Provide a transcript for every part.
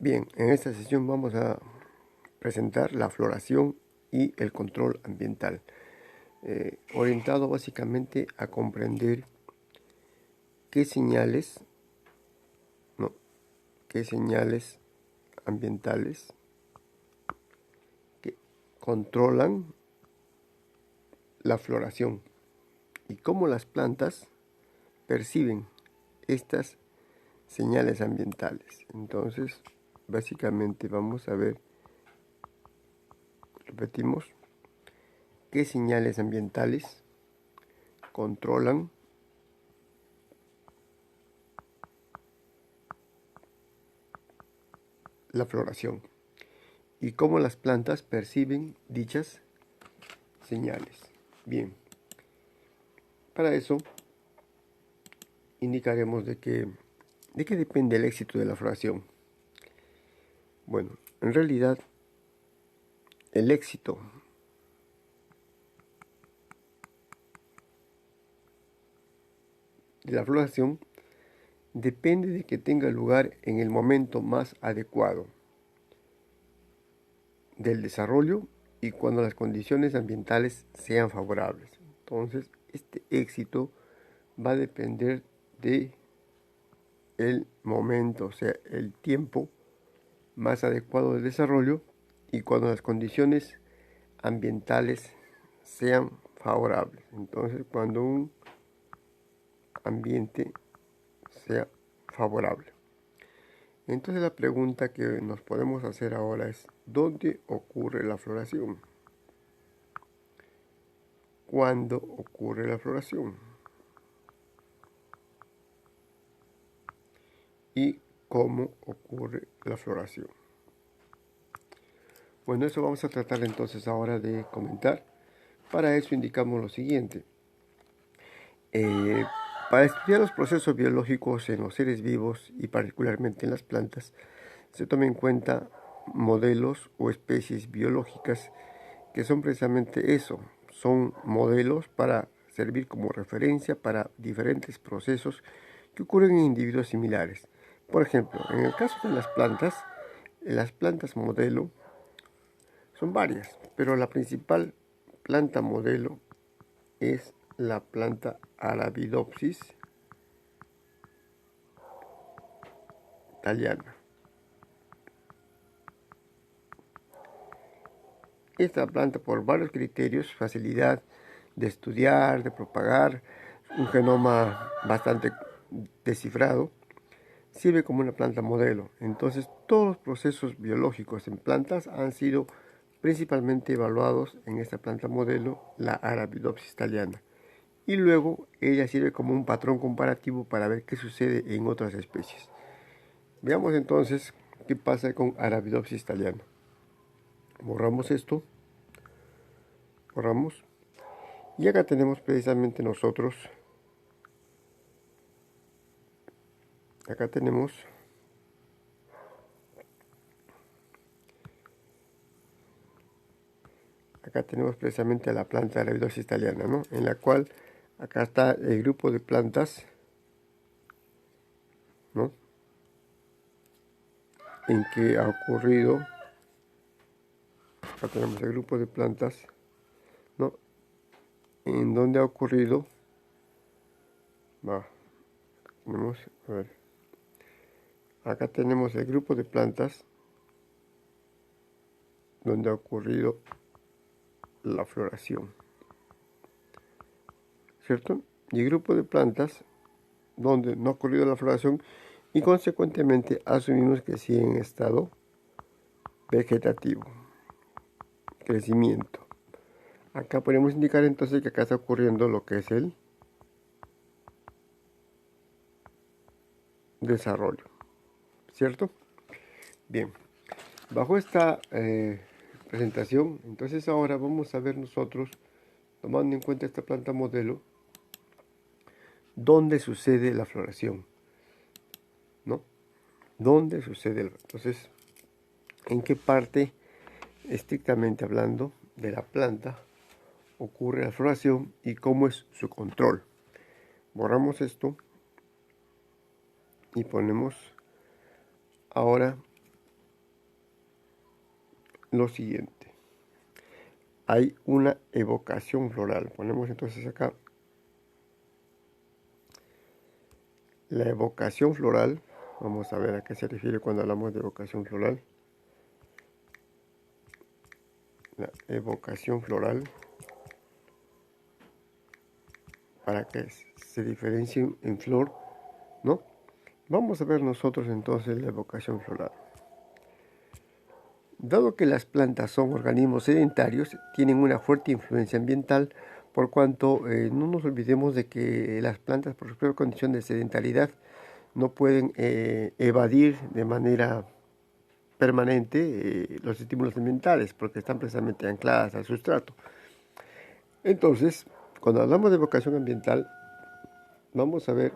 Bien, en esta sesión vamos a presentar la floración y el control ambiental, orientado básicamente a comprender qué señales, qué señales ambientales que controlan la floración y cómo las plantas perciben estas señales ambientales. Entonces, básicamente vamos a ver, repetimos, qué señales ambientales controlan la floración y cómo las plantas perciben dichas señales. Bien, para eso indicaremos de qué depende el éxito de la floración. Bueno, en realidad el éxito de la floración depende de que tenga lugar en el momento más adecuado del desarrollo y cuando las condiciones ambientales sean favorables. Entonces, este éxito va a depender de el momento, o sea, el tiempo más adecuado del desarrollo y cuando las condiciones ambientales sean favorables. Entonces, cuando un ambiente sea favorable. Entonces la pregunta que nos podemos hacer ahora es, ¿dónde ocurre la floración? ¿Cuándo ocurre la floración? ¿Y cómo ocurre la floración? Bueno, eso vamos a tratar entonces ahora de comentar. Para eso indicamos lo siguiente. Para estudiar los procesos biológicos en los seres vivos y particularmente en las plantas, se toma en cuenta modelos o especies biológicas que son precisamente eso, son modelos para servir como referencia para diferentes procesos que ocurren en individuos similares. Por ejemplo, en el caso de las plantas modelo son varias, pero la principal planta modelo es la planta Arabidopsis thaliana. Esta planta, por varios criterios, facilidad de estudiar, de propagar, un genoma bastante descifrado, sirve como una planta modelo. Entonces, todos los procesos biológicos en plantas han sido principalmente evaluados en esta planta modelo, la Arabidopsis thaliana. Y luego ella sirve como un patrón comparativo para ver qué sucede en otras especies. Veamos entonces qué pasa con Arabidopsis thaliana. Borramos esto. Borramos. Y acá tenemos precisamente nosotros. Acá tenemos precisamente a la planta Arabidopsis thaliana, ¿no? En la cual acá está el grupo de plantas, ¿no? En que ha ocurrido, acá tenemos el grupo de plantas, ¿no? En donde ha ocurrido, tenemos, a ver, acá tenemos el grupo de plantas donde ha ocurrido la floración, ¿cierto? Y el grupo de plantas donde no ha ocurrido la floración y consecuentemente asumimos que sí en estado vegetativo, crecimiento. Acá podemos indicar entonces que acá está ocurriendo lo que es el desarrollo, ¿cierto? Bien, bajo esta presentación, entonces ahora vamos a ver nosotros, tomando en cuenta esta planta modelo, dónde sucede la floración, ¿no? ¿Dónde sucede? Entonces, ¿en qué parte, estrictamente hablando, de la planta ocurre la floración y cómo es su control? Borramos esto y ponemos ahora lo siguiente. Hay una evocación floral. Ponemos entonces acá la evocación floral. Vamos a ver a qué se refiere cuando hablamos de evocación floral. La evocación floral, para que se diferencie en flor, ¿no? Vamos a ver nosotros entonces la evocación floral. Dado que las plantas son organismos sedentarios, tienen una fuerte influencia ambiental, por cuanto no nos olvidemos de que las plantas, por su propia condición de sedentariedad, no pueden evadir de manera permanente los estímulos ambientales, porque están precisamente ancladas al sustrato. Entonces, cuando hablamos de evocación ambiental, vamos a ver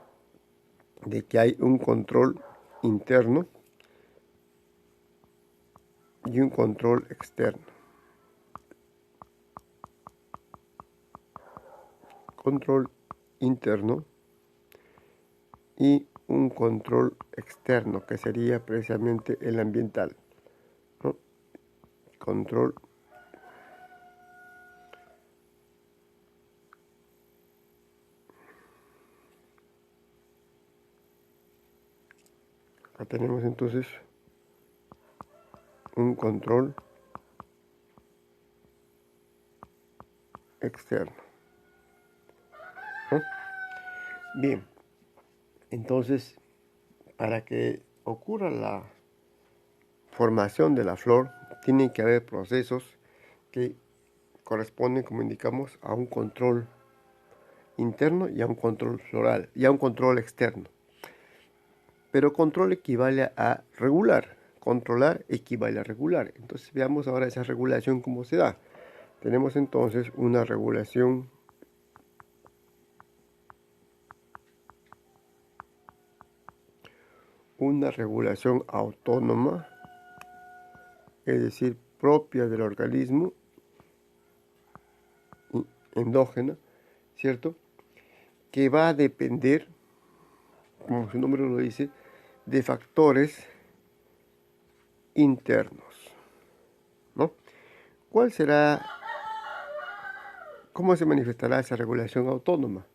de que hay un control interno y un control externo. Control interno y un control externo, que sería precisamente el ambiental, ¿no? Control acá tenemos entonces un control externo, ¿no? Bien, entonces, para que ocurra la formación de la flor, tiene que haber procesos que corresponden, como indicamos, a un control interno y a un control floral y a un control externo. Pero control equivale a regular, controlar equivale a regular. Entonces veamos ahora esa regulación cómo se da. Tenemos entonces una regulación autónoma, es decir, propia del organismo, endógena, ¿cierto? Que va a depender, como su nombre lo dice, de factores internos, ¿no? ¿Cómo se manifestará esa regulación autónoma?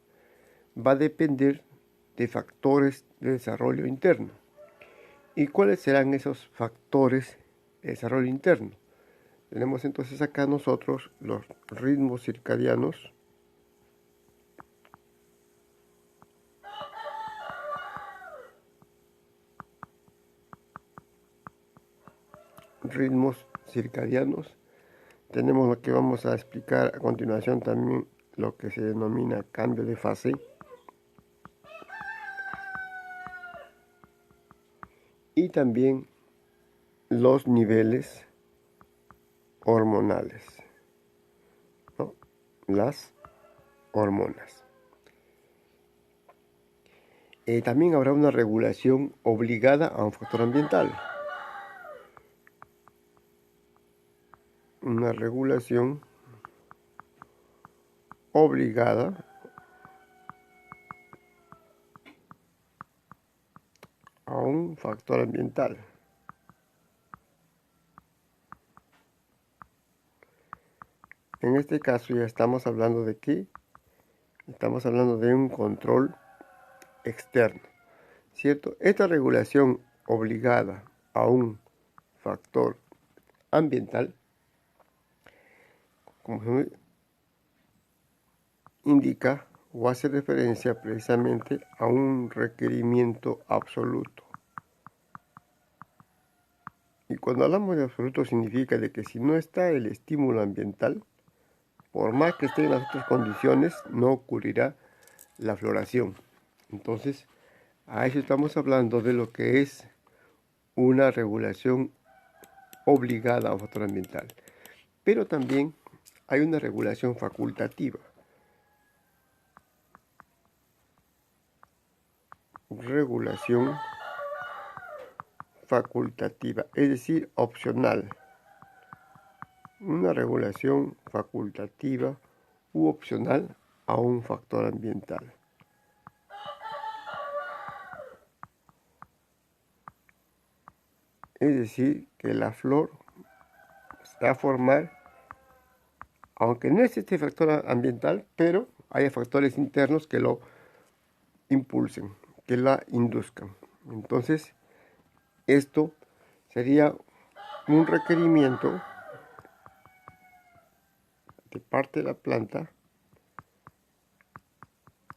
Va a depender de factores de desarrollo interno. ¿Y cuáles serán esos factores de desarrollo interno? Tenemos entonces acá nosotros los ritmos circadianos, tenemos lo que vamos a explicar a continuación también, lo que se denomina cambio de fase, y también los niveles hormonales, ¿no? Las hormonas. También habrá una regulación obligada a un factor ambiental. Una regulación obligada a un factor ambiental. En este caso ya estamos hablando de qué? Estamos hablando de un control externo, ¿cierto? Esta regulación obligada a un factor ambiental, como se indica o hace referencia precisamente a un requerimiento absoluto. Y cuando hablamos de absoluto significa de que si no está el estímulo ambiental, por más que estén las otras condiciones, no ocurrirá la floración. Entonces, a eso estamos hablando de lo que es una regulación obligada a un factor ambiental. Pero también hay una regulación facultativa. Regulación facultativa, es decir, opcional. Una regulación facultativa u opcional a un factor ambiental. Es decir, que la flor a formar, aunque no es este factor ambiental, pero hay factores internos que lo impulsen, que la induzcan. Entonces, esto sería un requerimiento de parte de la planta,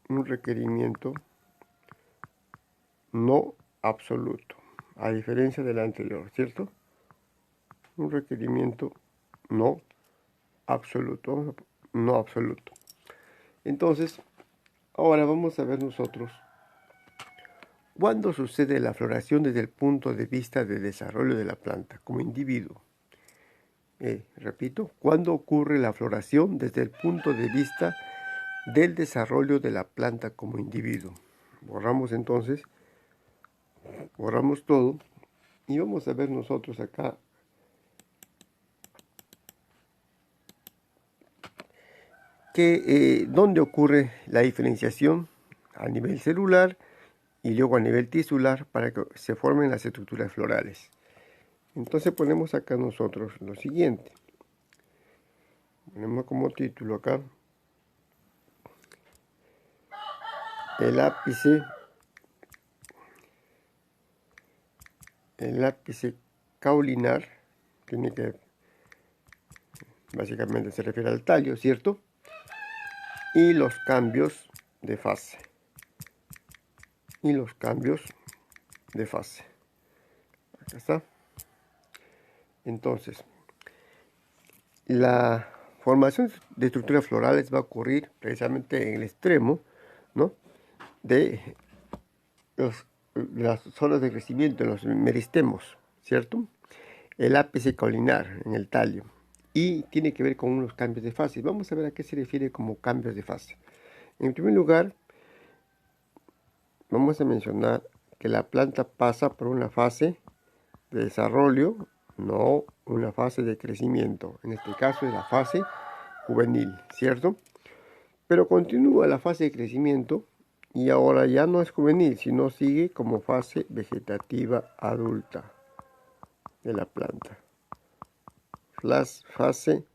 un requerimiento no absoluto, a diferencia del anterior, ¿cierto? Un requerimiento no absoluto, no absoluto. Entonces, ahora vamos a ver nosotros cuándo sucede la floración desde el punto de vista de desarrollo de la planta como individuo. Repito, ¿cuándo ocurre la floración desde el punto de vista del desarrollo de la planta como individuo? Borramos entonces, borramos todo y vamos a ver nosotros acá que dónde ocurre la diferenciación a nivel celular y luego a nivel tisular para que se formen las estructuras florales. Entonces ponemos acá nosotros lo siguiente. Ponemos como título acá el ápice caulinar, tiene que, básicamente se refiere al tallo, ¿cierto? Y los cambios de fase. Y los cambios de fase. Acá está. Entonces, la formación de estructuras florales va a ocurrir precisamente en el extremo, ¿no?, de las zonas de crecimiento, en los meristemos, ¿cierto? El ápice caulinar en el tallo. Y tiene que ver con unos cambios de fase. Vamos a ver a qué se refiere como cambios de fase. En primer lugar, vamos a mencionar que la planta pasa por una fase de desarrollo, no una fase de crecimiento. En este caso es la fase juvenil, ¿cierto? Pero continúa la fase de crecimiento y ahora ya no es juvenil, sino sigue como fase vegetativa adulta de la planta. Fase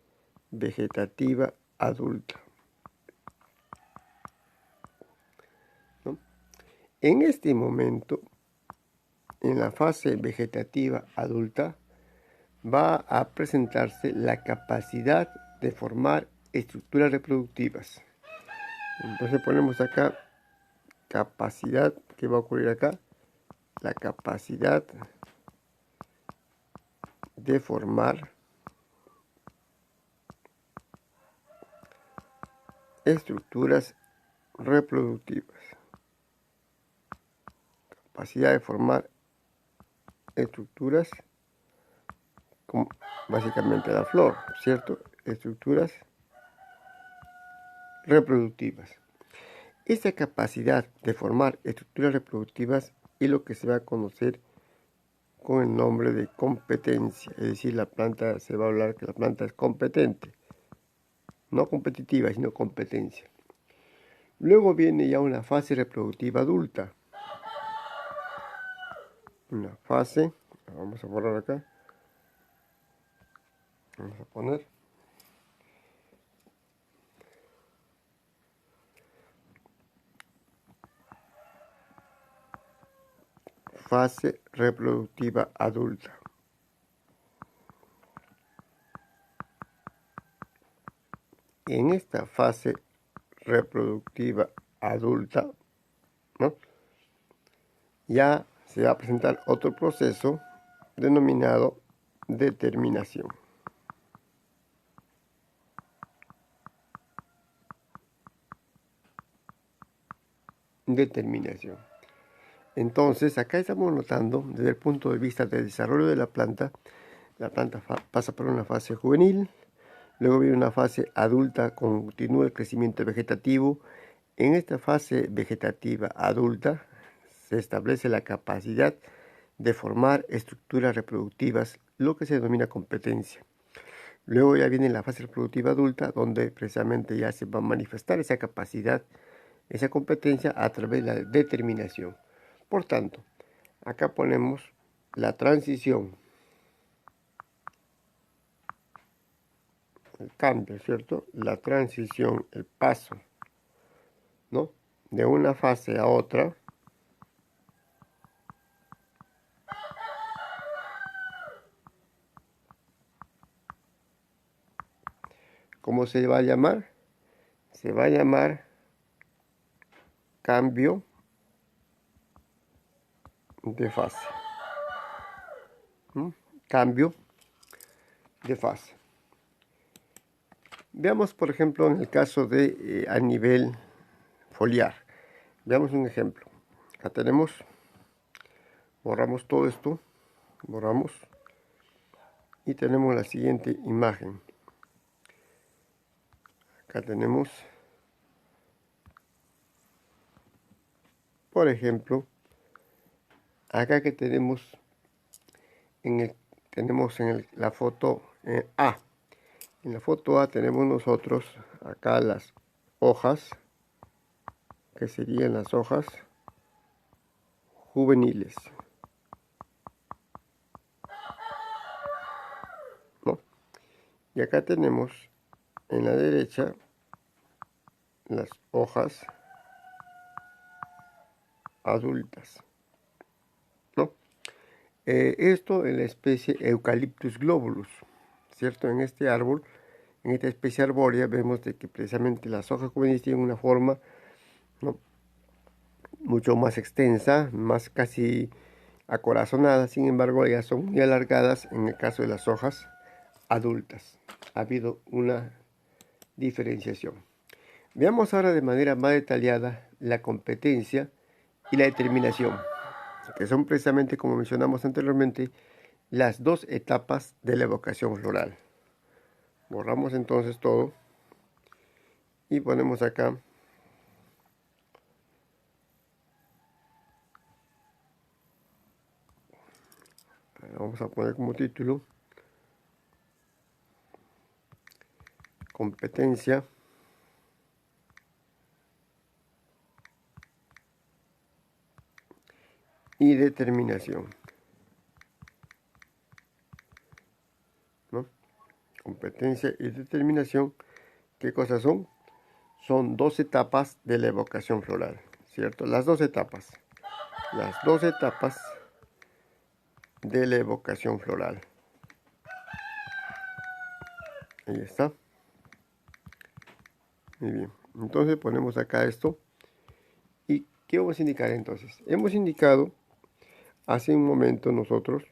vegetativa adulta, ¿no? En este momento, en la fase vegetativa adulta, va a presentarse la capacidad de formar estructuras reproductivas. Entonces ponemos acá capacidad, ¿qué va a ocurrir acá? La capacidad de formar estructuras reproductivas. Capacidad de formar estructuras, como básicamente la flor, ¿cierto? Estructuras reproductivas. Esa capacidad de formar estructuras reproductivas es lo que se va a conocer con el nombre de competencia. Es decir, la planta, se va a hablar que la planta es competente. No competitiva, sino competencia. Luego viene ya una fase reproductiva adulta. Una fase, vamos a borrar acá. Vamos a poner fase reproductiva adulta. En esta fase reproductiva adulta, ¿no?, ya se va a presentar otro proceso denominado determinación. Determinación. Entonces, acá estamos notando, desde el punto de vista del desarrollo de la planta pasa por una fase juvenil, luego viene una fase adulta, continúa el crecimiento vegetativo. En esta fase vegetativa adulta se establece la capacidad de formar estructuras reproductivas, lo que se denomina competencia. Luego ya viene la fase reproductiva adulta, donde precisamente ya se va a manifestar esa capacidad, esa competencia a través de la determinación. Por tanto, acá ponemos la transición el cambio, ¿cierto? La transición, el paso, ¿no? De una fase a otra. ¿Cómo se va a llamar? Se va a llamar cambio de fase. ¿Mm? Cambio de fase. Veamos, por ejemplo, en el caso de a nivel foliar. Veamos un ejemplo. Acá tenemos, borramos todo esto, borramos, y tenemos la siguiente imagen. Acá tenemos, por ejemplo, acá que tenemos la foto A. En la foto A tenemos nosotros acá las hojas, que serían las hojas juveniles, ¿no? Y acá tenemos en la derecha las hojas adultas, ¿no? Esto en la especie Eucalyptus globulus, ¿cierto? En este árbol, en esta especie arbórea, vemos de que precisamente las hojas juveniles tienen una forma, ¿no?, mucho más extensa, más casi acorazonada. Sin embargo, ellas son muy alargadas en el caso de las hojas adultas. Ha habido una diferenciación. Veamos ahora de manera más detallada la competencia y la determinación, que son precisamente, como mencionamos anteriormente, las dos etapas de la evocación floral. Borramos entonces todo y ponemos acá vamos a poner como título competencia y determinación, ¿no? Competencia y determinación, ¿qué cosas son? Son dos etapas de la evocación floral, ¿cierto? Las dos etapas de la evocación floral. Ahí está. Muy bien. Entonces ponemos acá esto. ¿Y qué vamos a indicar entonces? Hemos indicado hace un momento nosotros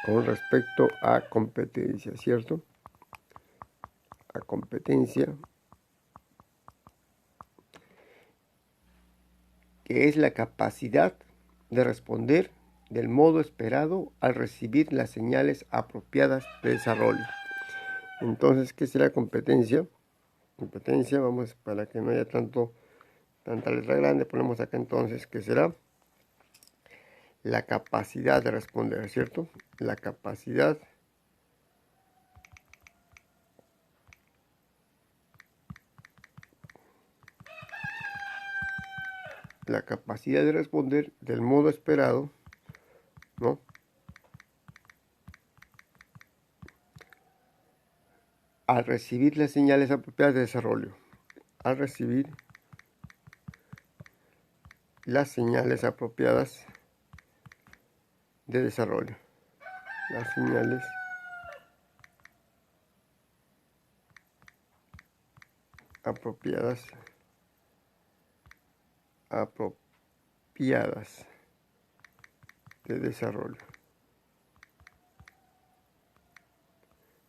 con respecto a competencia, ¿cierto? A competencia, que es la capacidad de responder del modo esperado al recibir las señales apropiadas de desarrollo. Entonces, ¿qué será competencia? Competencia, vamos, para que no haya tanta letra grande, ponemos acá entonces, ¿qué será? La capacidad de responder, ¿cierto? La capacidad de responder del modo esperado, ¿no?, al recibir las señales apropiadas de desarrollo. Al recibir las señales apropiadas de desarrollo. Las señales apropiadas de desarrollo.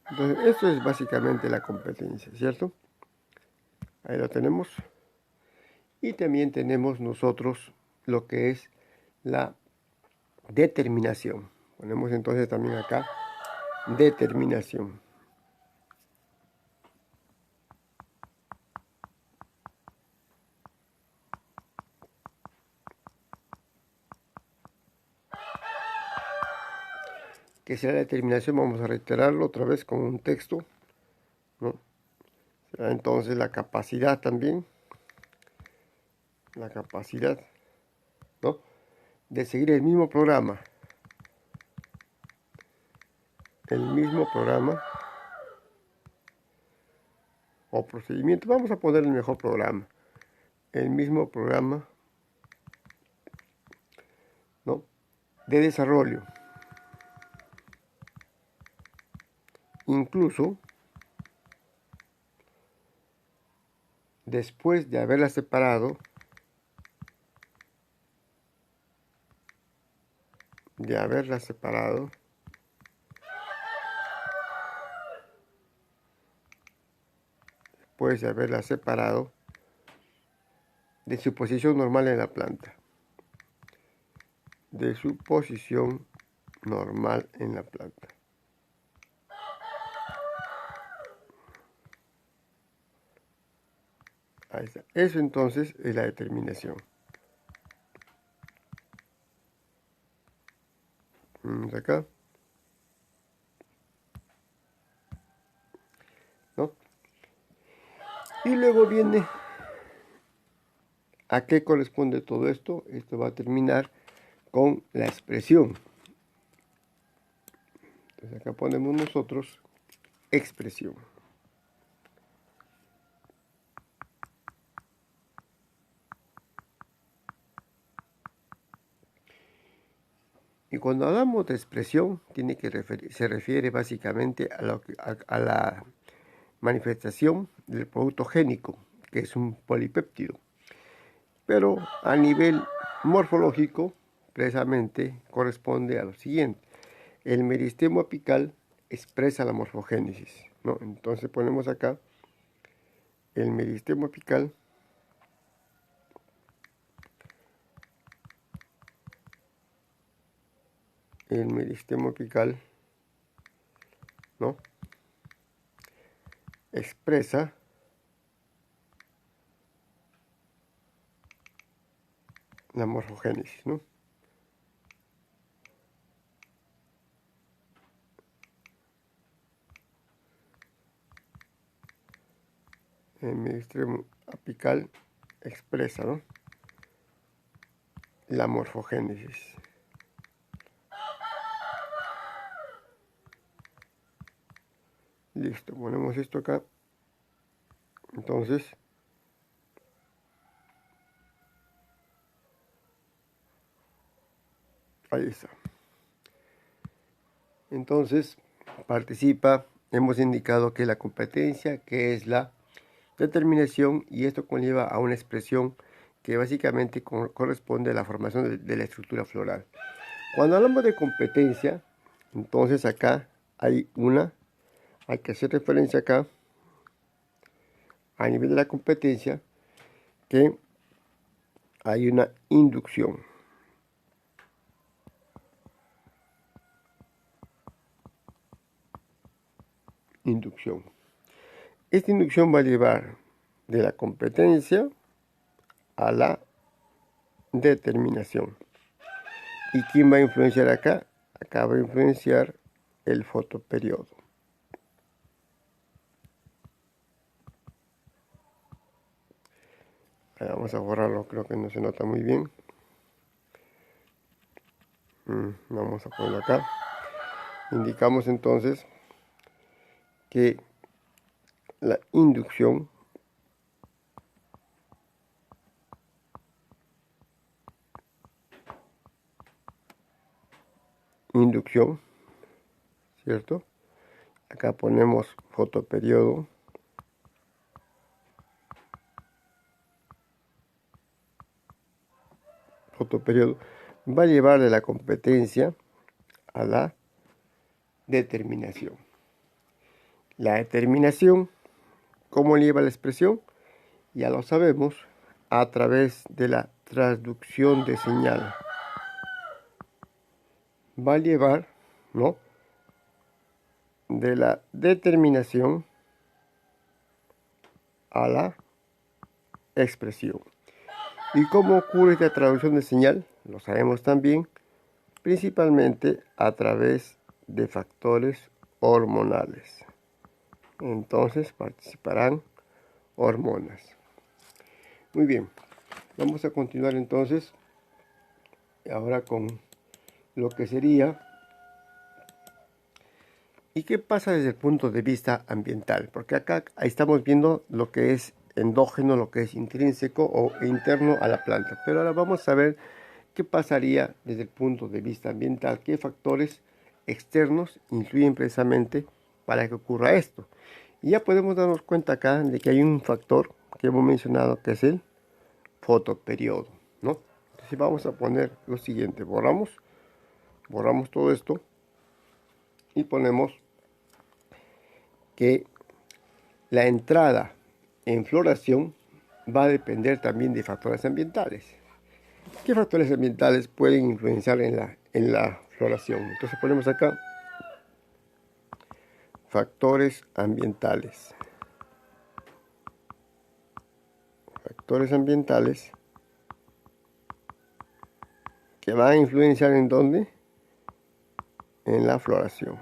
Entonces, esto es básicamente la competencia, ¿cierto? Ahí lo tenemos. Y también tenemos nosotros lo que es la determinación. Ponemos entonces también acá determinación. ¿Qué será la determinación? Vamos a reiterarlo otra vez con un texto, ¿no? Será entonces la capacidad también, la capacidad, ¿no?, de seguir el mismo programa, o procedimiento. Vamos a poner el mejor programa, el mismo programa, ¿no?, de desarrollo. Incluso después de haberla separado, de su posición normal en la planta, Ahí está. Eso entonces es la determinación. Vamos acá, ¿no? Y luego viene, ¿a qué corresponde todo esto? Esto va a terminar con la expresión. Entonces acá ponemos nosotros expresión. Y cuando hablamos de expresión, se refiere básicamente a la manifestación del producto génico, que es un polipéptido. Pero a nivel morfológico, precisamente corresponde a lo siguiente. El meristemo apical expresa la morfogénesis, ¿no? Entonces ponemos acá el meristemo apical ¿no?, expresa la morfogénesis, ¿no? El meristemo apical expresa, ¿no?, la morfogénesis. Listo, ponemos esto acá. Entonces, ahí está. Entonces, hemos indicado que la competencia, que es la determinación, y esto conlleva a una expresión que básicamente corresponde a la formación de la estructura floral. Cuando hablamos de competencia, entonces acá hay que hacer referencia acá, a nivel de la competencia, que hay una inducción. Esta inducción va a llevar de la competencia a la determinación. ¿Y quién va a influenciar acá? Acá va a influenciar el fotoperiodo. Vamos a borrarlo, creo que no se nota muy bien. Vamos a ponerlo acá. Indicamos entonces que la inducción ¿cierto? Acá ponemos fotoperiodo. Va a llevar de la competencia a la determinación. La determinación, ¿cómo lleva la expresión? Ya lo sabemos, a través de la transducción de señal. Va a llevar, ¿no?, de la determinación a la expresión. ¿Y cómo ocurre esta traducción de señal? Lo sabemos también, principalmente a través de factores hormonales. Entonces participarán hormonas. Muy bien, vamos a continuar entonces ahora con lo que sería ¿Y qué pasa desde el punto de vista ambiental? Porque acá estamos viendo lo que es endógeno, lo que es intrínseco o interno a la planta. Pero ahora vamos a ver qué pasaría desde el punto de vista ambiental, qué factores externos influyen precisamente para que ocurra esto. Y ya podemos darnos cuenta acá de que hay un factor que hemos mencionado que es el fotoperiodo, ¿no? Entonces vamos a poner lo siguiente, borramos todo esto y ponemos que la entrada en floración va a depender también de factores ambientales. ¿Qué factores ambientales pueden influenciar en la floración? Entonces ponemos acá factores ambientales. Factores ambientales que van a influenciar en dónde? En la floración.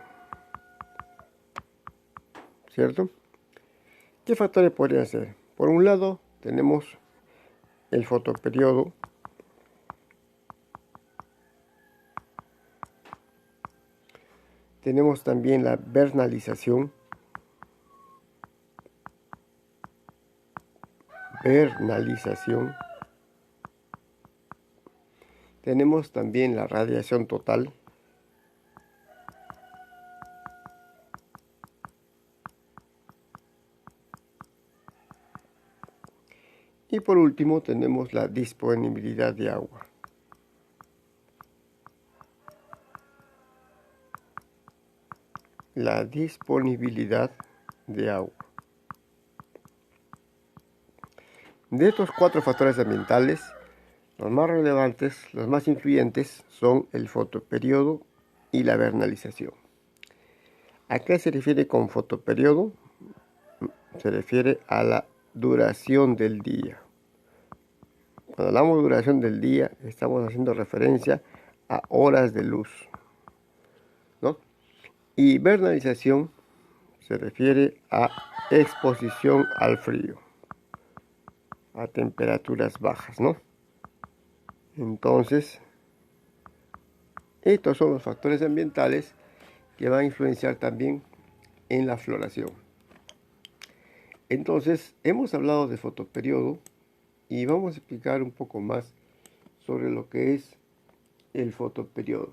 ¿Cierto? ¿Qué factores podrían ser? Por un lado tenemos el fotoperiodo. Tenemos también la vernalización. Tenemos también la radiación total. Y por último tenemos la disponibilidad de agua. La disponibilidad de agua. De estos 4 factores ambientales, los más relevantes, los más influyentes son el fotoperiodo y la vernalización. ¿A qué se refiere con fotoperiodo? Se refiere a la duración del día. Cuando hablamos de duración del día, estamos haciendo referencia a horas de luz, ¿no? Y vernalización se refiere a exposición al frío, a temperaturas bajas, ¿no? Entonces, estos son los factores ambientales que van a influenciar también en la floración. Entonces, hemos hablado de fotoperiodo y vamos a explicar un poco más sobre lo que es el fotoperiodo.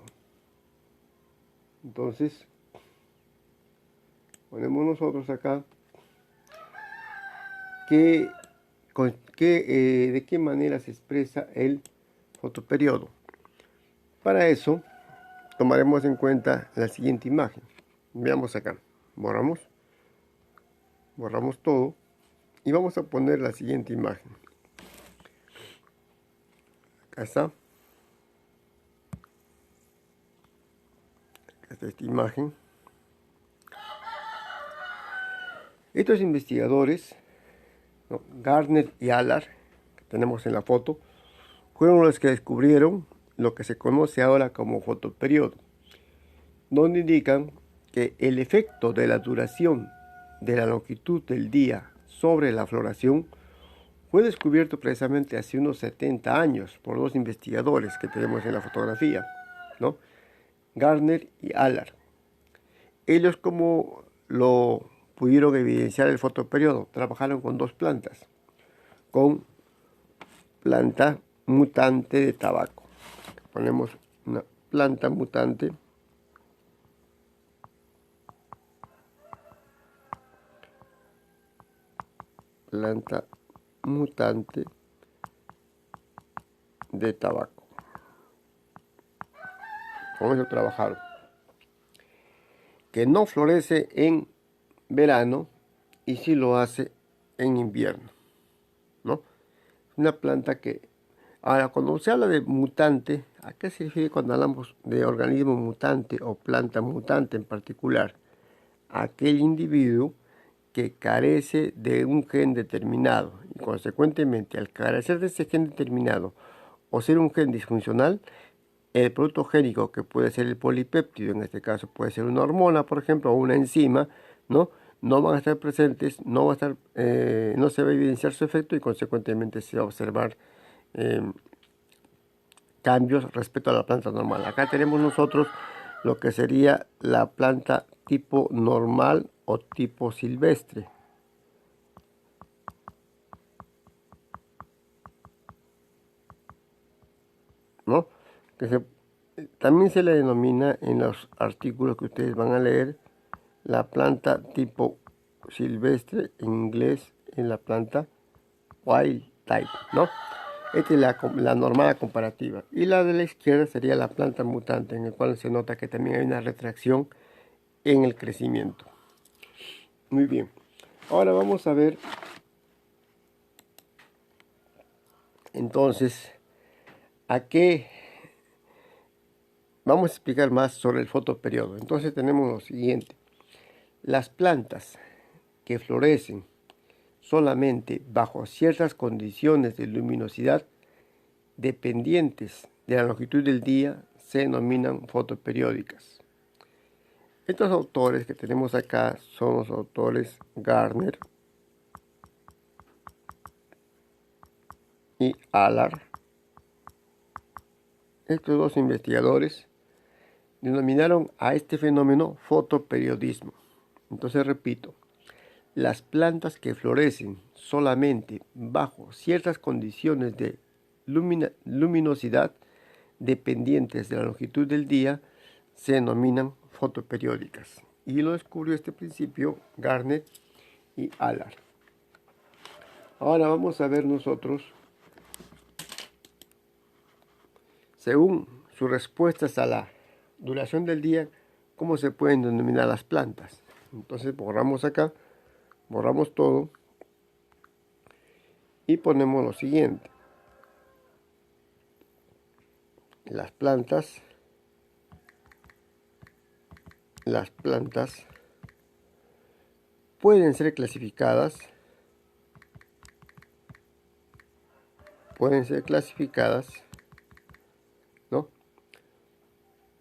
Entonces, ponemos nosotros acá de qué manera se expresa el fotoperiodo. Para eso, tomaremos en cuenta la siguiente imagen. Veamos acá. Borramos todo y vamos a poner la siguiente imagen. Acá está. Acá está esta imagen. Estos investigadores, ¿no?, Gardner y Allard, que tenemos en la foto, fueron los que descubrieron lo que se conoce ahora como fotoperiodo, donde indican que el efecto de la duración de la longitud del día sobre la floración fue descubierto precisamente hace unos 70 años por 2 investigadores que tenemos en la fotografía, ¿no? Gardner y Allard. Ellos, como lo pudieron evidenciar el fotoperiodo, trabajaron con 2 plantas, con planta mutante de tabaco. Ponemos una planta mutante de tabaco. Con eso trabajaron. Que no florece en verano y sí lo hace en invierno, ¿no? Una planta que... Ahora, cuando se habla de mutante, ¿a qué se refiere cuando hablamos de organismo mutante o planta mutante en particular? Aquel individuo que carece de un gen determinado y consecuentemente al carecer de ese gen determinado o ser un gen disfuncional, el producto génico, que puede ser el polipéptido, en este caso puede ser una hormona, por ejemplo, o una enzima, ¿no? No van a estar presentes, no se va a evidenciar su efecto y consecuentemente se va a observar cambios respecto a la planta normal. Acá tenemos nosotros lo que sería la planta tipo normal o tipo silvestre, ¿no? También se le denomina en los artículos que ustedes van a leer la planta tipo silvestre, en inglés en la planta wild type, ¿no? Esta es la normal comparativa. Y la de la izquierda sería la planta mutante, en el cual se nota que también hay una retracción en el crecimiento. Muy bien. Ahora vamos a ver entonces a qué vamos a explicar más sobre el fotoperiodo. Entonces tenemos lo siguiente. Las plantas que florecen solamente bajo ciertas condiciones de luminosidad dependientes de la longitud del día se denominan fotoperiódicas. Estos autores que tenemos acá son los autores Gardner y Allard. Estos dos investigadores denominaron a este fenómeno fotoperiodismo. Entonces repito, las plantas que florecen solamente bajo ciertas condiciones de luminosidad dependientes de la longitud del día se denominan fotoperiódicas. Y lo descubrió este principio Gardner y Allard. Ahora vamos a ver nosotros, según sus respuestas a la duración del día, cómo se pueden denominar las plantas. Entonces borramos acá, borramos todo y ponemos lo siguiente. Las plantas pueden ser clasificadas ¿no?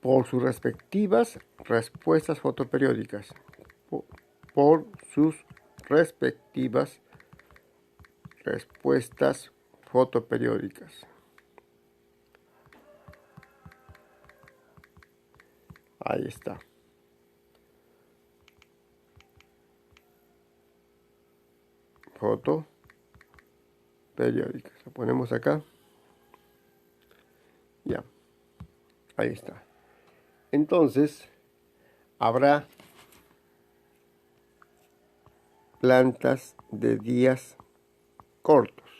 por sus respectivas respuestas fotoperiódicas, por sus respectivas respuestas fotoperiódicas. Ahí está. Fotoperiódicas. Lo ponemos acá. Ya. Ahí está. Entonces, habrá plantas de días cortos.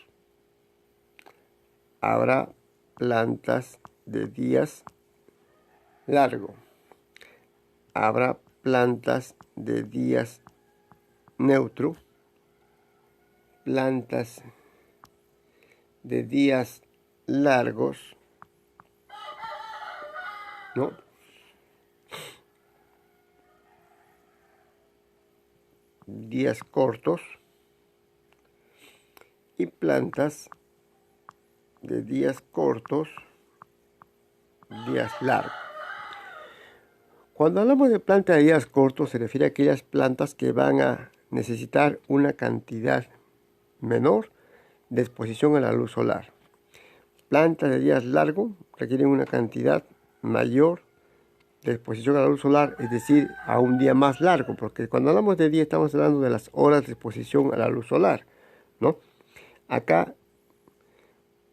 Habrá plantas de días largos. Habrá plantas de días neutro. Plantas de días largos, ¿no? Días cortos y plantas de días cortos, días largos. Cuando hablamos de plantas de días cortos se refiere a aquellas plantas que van a necesitar una cantidad menor de exposición a la luz solar. Plantas de días largos requieren una cantidad mayor de exposición a la luz solar, es decir, a un día más largo, porque cuando hablamos de día estamos hablando de las horas de exposición a la luz solar, ¿no? Acá,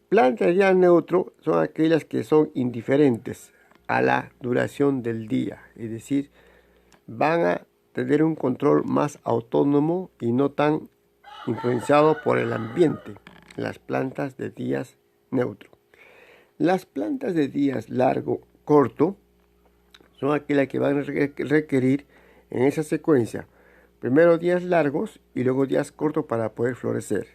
plantas de día neutro son aquellas que son indiferentes a la duración del día, es decir, van a tener un control más autónomo y no tan influenciado por el ambiente, las plantas de días neutro. Las plantas de días largo, corto, son aquellas que van a requerir en esa secuencia primero días largos y luego días cortos para poder florecer.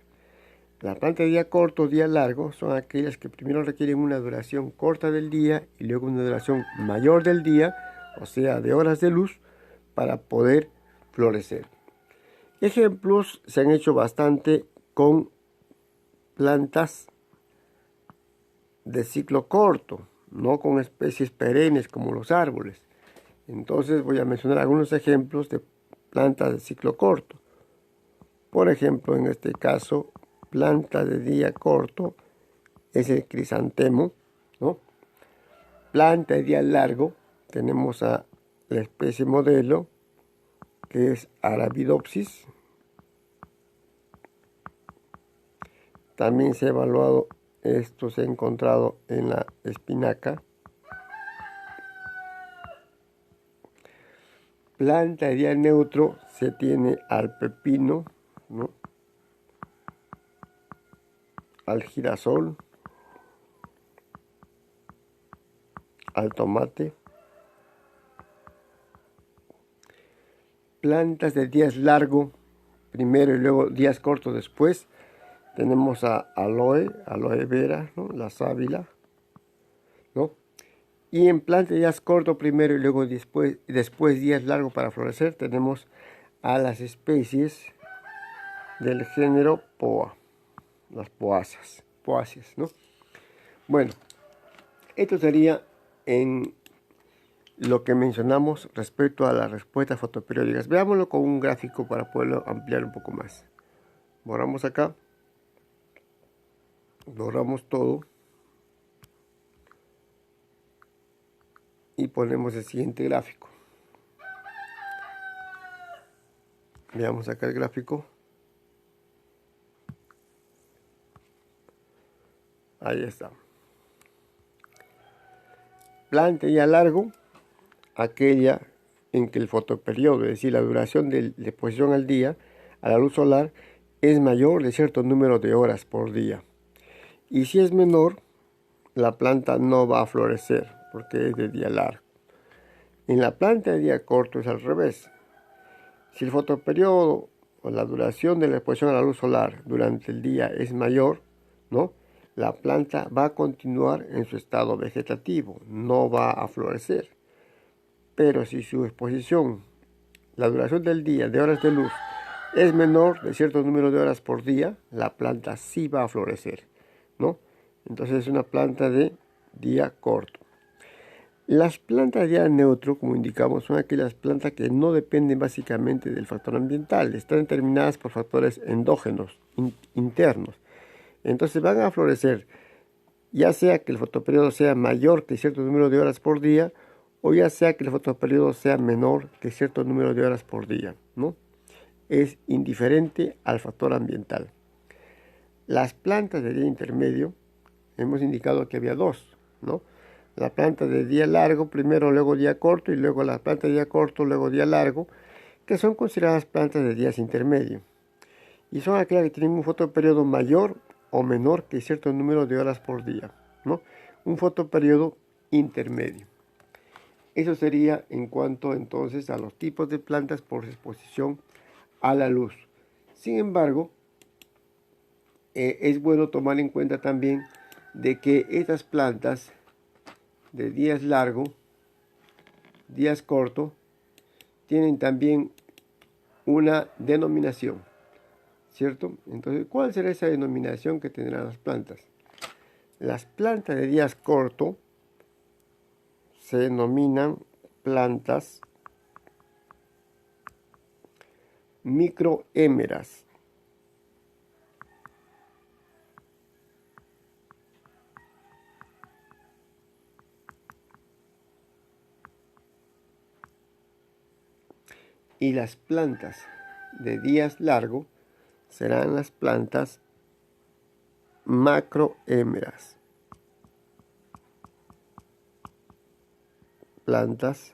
Las plantas de día corto, días largos son aquellas que primero requieren una duración corta del día y luego una duración mayor del día, o sea, de horas de luz, para poder florecer. Ejemplos se han hecho bastante con plantas de ciclo corto, no con especies perennes como los árboles. Entonces voy a mencionar algunos ejemplos de plantas de ciclo corto. Por ejemplo, en este caso, planta de día corto es el crisantemo, ¿no? Planta de día largo, tenemos a la especie modelo, que es Arabidopsis. También se ha evaluado, esto se ha encontrado en la espinaca. Planta de día neutro se tiene al pepino, ¿no?, al girasol, al tomate. Plantas de días largo primero y luego días cortos después, tenemos a aloe vera, ¿no?, la sábila, ¿no? Y en plantas de días cortos primero y luego después días largos para florecer, tenemos a las especies del género Poa, las poáceas, ¿no? Bueno, esto sería en lo que mencionamos respecto a las respuestas fotoperiódicas. Veámoslo con un gráfico para poderlo ampliar un poco más. Borramos acá, borramos todo y ponemos el siguiente gráfico. Veamos acá el gráfico. Ahí está. Planta ya largo, aquella en que el fotoperiodo, es decir, la duración de exposición al día a la luz solar, es mayor de cierto número de horas por día. Y si es menor, la planta no va a florecer porque es de día largo. En la planta de día corto es al revés. Si el fotoperiodo o la duración de la exposición a la luz solar durante el día es mayor, ¿no?, la planta va a continuar en su estado vegetativo, no va a florecer. Pero si su exposición, la duración del día de horas de luz, es menor de cierto número de horas por día, la planta sí va a florecer, ¿no? Entonces es una planta de día corto. Las plantas de día neutro, como indicamos, son aquellas plantas que no dependen básicamente del factor ambiental, están determinadas por factores endógenos, internos. Entonces van a florecer, ya sea que el fotoperiodo sea mayor que cierto número de horas por día, o ya sea que el fotoperiodo sea menor que cierto número de horas por día, ¿no? Es indiferente al factor ambiental. Las plantas de día intermedio, hemos indicado que había dos, ¿no? La planta de día largo, primero, luego día corto, y luego la planta de día corto, luego día largo, que son consideradas plantas de días intermedio. Y son aquellas que tienen un fotoperiodo mayor o menor que cierto número de horas por día, ¿no? Un fotoperiodo intermedio. Eso sería en cuanto entonces a los tipos de plantas por su exposición a la luz. Sin embargo, es bueno tomar en cuenta también de que estas plantas de días largos, días cortos, tienen también una denominación, ¿cierto? Entonces, ¿cuál será esa denominación que tendrán las plantas? Las plantas de días cortos se denominan plantas microhémeras. Y las plantas de días largos serán las plantas macrohémeras. Plantas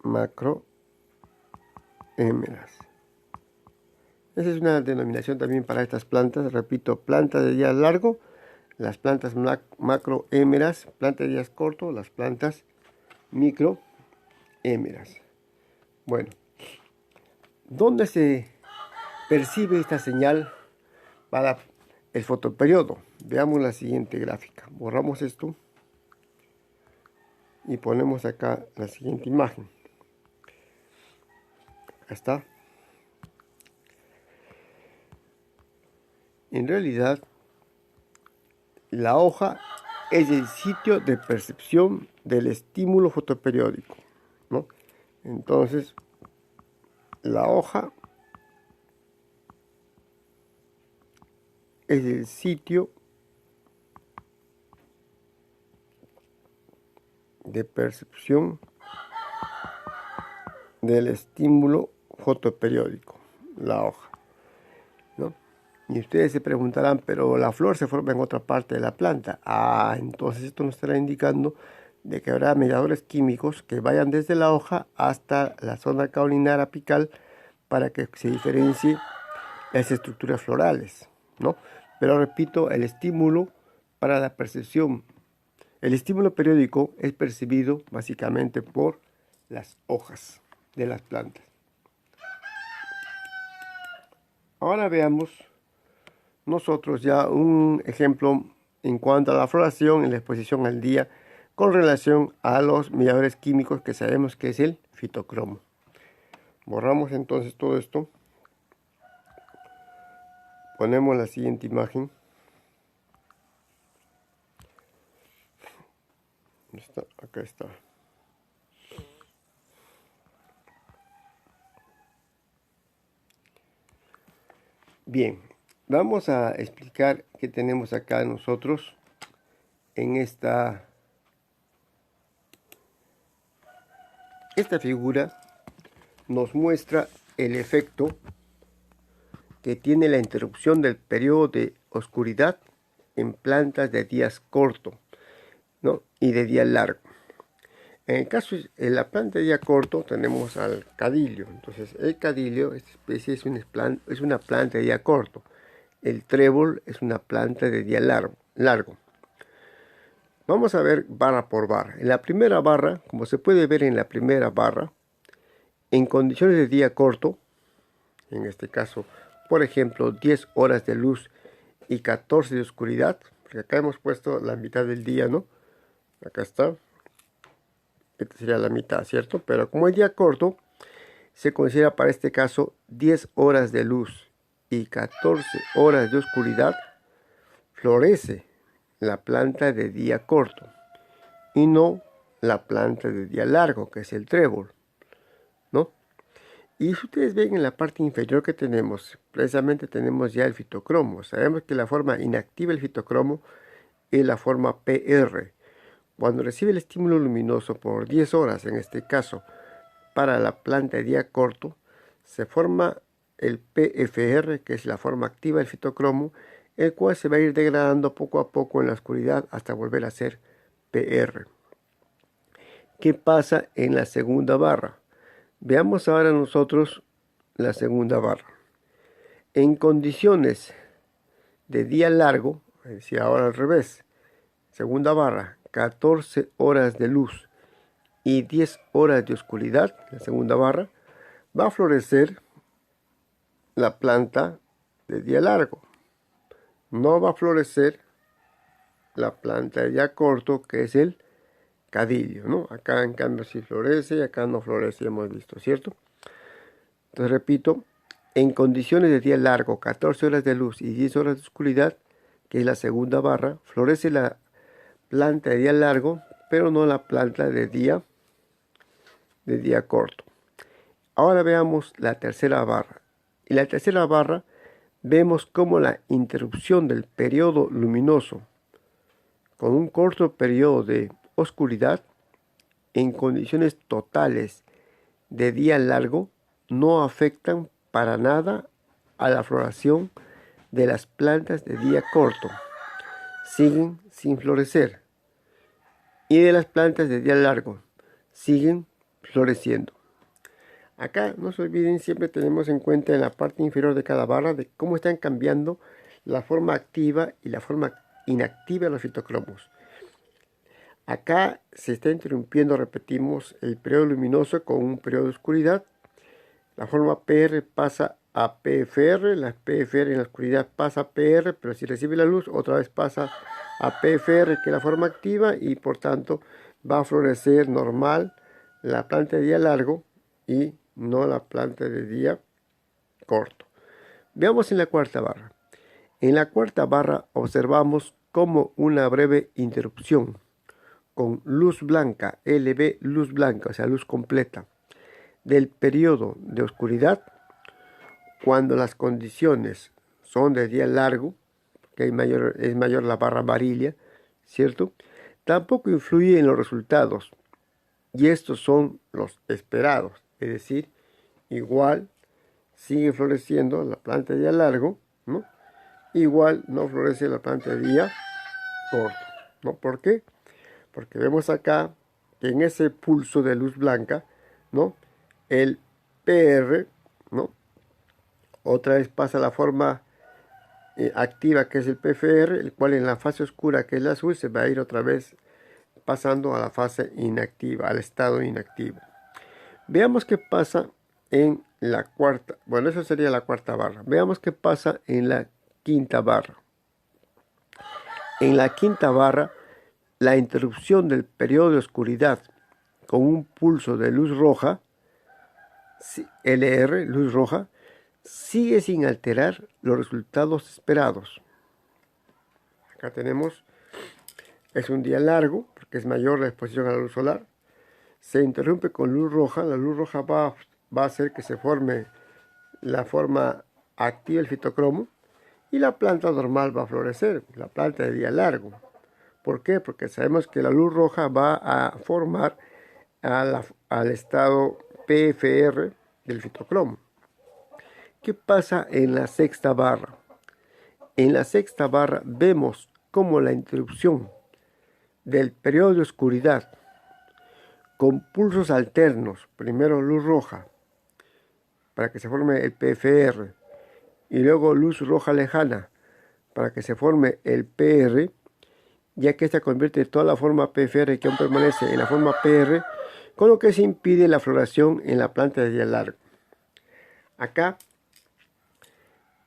macrohémeras. Esa es una denominación también para estas plantas. Repito, plantas de días largo, las plantas macrohémeras, plantas de días cortos, las plantas microhémeras. Bueno, ¿dónde se percibe esta señal para el fotoperiodo? Veamos la siguiente gráfica. Borramos esto y ponemos acá la siguiente imagen. Acá está. En realidad, la hoja es el sitio de percepción del estímulo fotoperiódico, ¿no? Entonces, la hoja es el sitio de percepción del estímulo fotoperiódico, la hoja, ¿no? Y ustedes se preguntarán, pero la flor se forma en otra parte de la planta. Entonces esto nos estará indicando de que habrá mediadores químicos que vayan desde la hoja hasta la zona caulinar apical para que se diferencie las estructuras florales, ¿no? Pero repito, el estímulo para la percepción, el estímulo periódico es percibido básicamente por las hojas de las plantas. Ahora veamos nosotros ya un ejemplo en cuanto a la floración y la exposición al día con relación a los mediadores químicos que sabemos que es el fitocromo. Borramos entonces todo esto. Ponemos la siguiente imagen. Acá está. Bien, vamos a explicar qué tenemos acá nosotros en esta figura. Nos muestra el efecto que tiene la interrupción del periodo de oscuridad en plantas de días corto, ¿no? Y de día largo. En el caso de la planta de día corto tenemos al cadillo. Entonces el cadillo, esta especie es una planta de día corto. El trébol es una planta de día largo. Vamos a ver barra por barra. En la primera barra, como se puede ver en la primera barra, en condiciones de día corto, en este caso, por ejemplo, 10 horas de luz y 14 de oscuridad, porque acá hemos puesto la mitad del día, ¿no? Acá está. Esta sería la mitad, ¿cierto? Pero como es día corto, se considera para este caso 10 horas de luz y 14 horas de oscuridad, florece la planta de día corto y no la planta de día largo, que es el trébol, ¿no? Y si ustedes ven en la parte inferior que tenemos, precisamente tenemos ya el fitocromo. Sabemos que la forma inactiva del fitocromo es la forma PR. Cuando recibe el estímulo luminoso por 10 horas, en este caso, para la planta de día corto, se forma el PFR, que es la forma activa del fitocromo, el cual se va a ir degradando poco a poco en la oscuridad hasta volver a ser PR. ¿Qué pasa en la segunda barra? Veamos ahora nosotros la segunda barra. En condiciones de día largo, es decir, ahora al revés, segunda barra, 14 horas de luz y 10 horas de oscuridad, la segunda barra, va a florecer la planta de día largo. No va a florecer la planta de día corto, que es el cadillo, ¿no? Acá en cambio sí florece y acá no florece, hemos visto, ¿cierto? Entonces repito, en condiciones de día largo, 14 horas de luz y 10 horas de oscuridad, que es la segunda barra, florece la planta de día largo, pero no la planta de día corto. Ahora veamos la tercera barra. En la tercera barra vemos cómo la interrupción del periodo luminoso con un corto periodo de oscuridad en condiciones totales de día largo no afectan para nada a la floración de las plantas de día corto. Siguen sin florecer. Y de las plantas de día largo siguen floreciendo. Acá no se olviden, siempre tenemos en cuenta en la parte inferior de cada barra de cómo están cambiando la forma activa y la forma inactiva de los fitocromos. Acá se está interrumpiendo, repetimos, el periodo luminoso con un periodo de oscuridad. La forma PR pasa a PFR, la PFR en la oscuridad pasa a PR, pero si recibe la luz otra vez pasa a PFR, que es la forma activa, y por tanto va a florecer normal la planta de día largo y no la planta de día corto. Veamos en la cuarta barra. En la cuarta barra observamos como una breve interrupción con luz blanca, LB luz blanca, o sea luz completa, del periodo de oscuridad, cuando las condiciones son de día largo, que es mayor la barra amarilla, ¿cierto? Tampoco influye en los resultados, y estos son los esperados, es decir, igual sigue floreciendo la planta de día largo, ¿no? Igual no florece la planta de día corto, ¿no? ¿Por qué? Porque vemos acá que en ese pulso de luz blanca, ¿no? El PR, ¿no? Otra vez pasa a la forma activa, que es el PFR, el cual en la fase oscura, que es la azul, se va a ir otra vez pasando a la fase inactiva, al estado inactivo. Veamos qué pasa en la cuarta, bueno, eso sería la cuarta barra. Veamos qué pasa en la quinta barra. En la quinta barra, la interrupción del periodo de oscuridad con un pulso de luz roja, LR, luz roja, sigue sin alterar los resultados esperados. Acá tenemos, es un día largo, porque es mayor la exposición a la luz solar. Se interrumpe con luz roja, la luz roja va a hacer que se forme la forma activa del fitocromo y la planta normal va a florecer, la planta de día largo. ¿Por qué? Porque sabemos que la luz roja va a formar al estado PFR del fitocromo. ¿Qué pasa en la sexta barra? En la sexta barra vemos cómo la interrupción del periodo de oscuridad con pulsos alternos, primero luz roja para que se forme el PFR y luego luz roja lejana para que se forme el PR, ya que esta convierte toda la forma PFR que aún permanece en la forma PR, con lo que se impide la floración en la planta de día largo. Acá,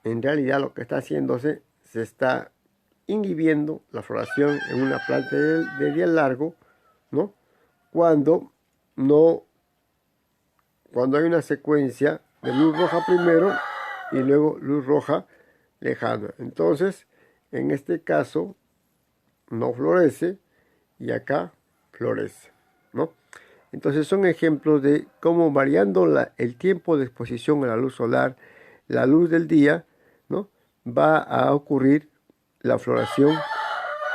en realidad lo que está haciéndose, se está inhibiendo la floración en una planta de día largo, ¿no? Cuando hay una secuencia de luz roja primero y luego luz roja lejana. Entonces, en este caso, no florece y acá florece, ¿no? Entonces son ejemplos de cómo variando el tiempo de exposición a la luz solar, la luz del día, ¿no? Va a ocurrir la floración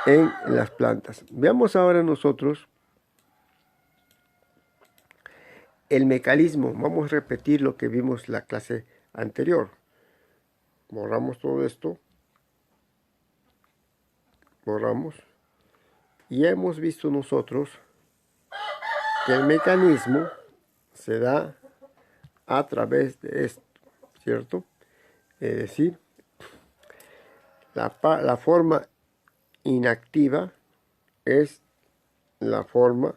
en las plantas. Veamos ahora nosotros el mecanismo. Vamos a repetir lo que vimos en la clase anterior. Borramos todo esto. Borramos. Y hemos visto nosotros que el mecanismo se da a través de esto, ¿cierto? Es decir, la forma inactiva es la forma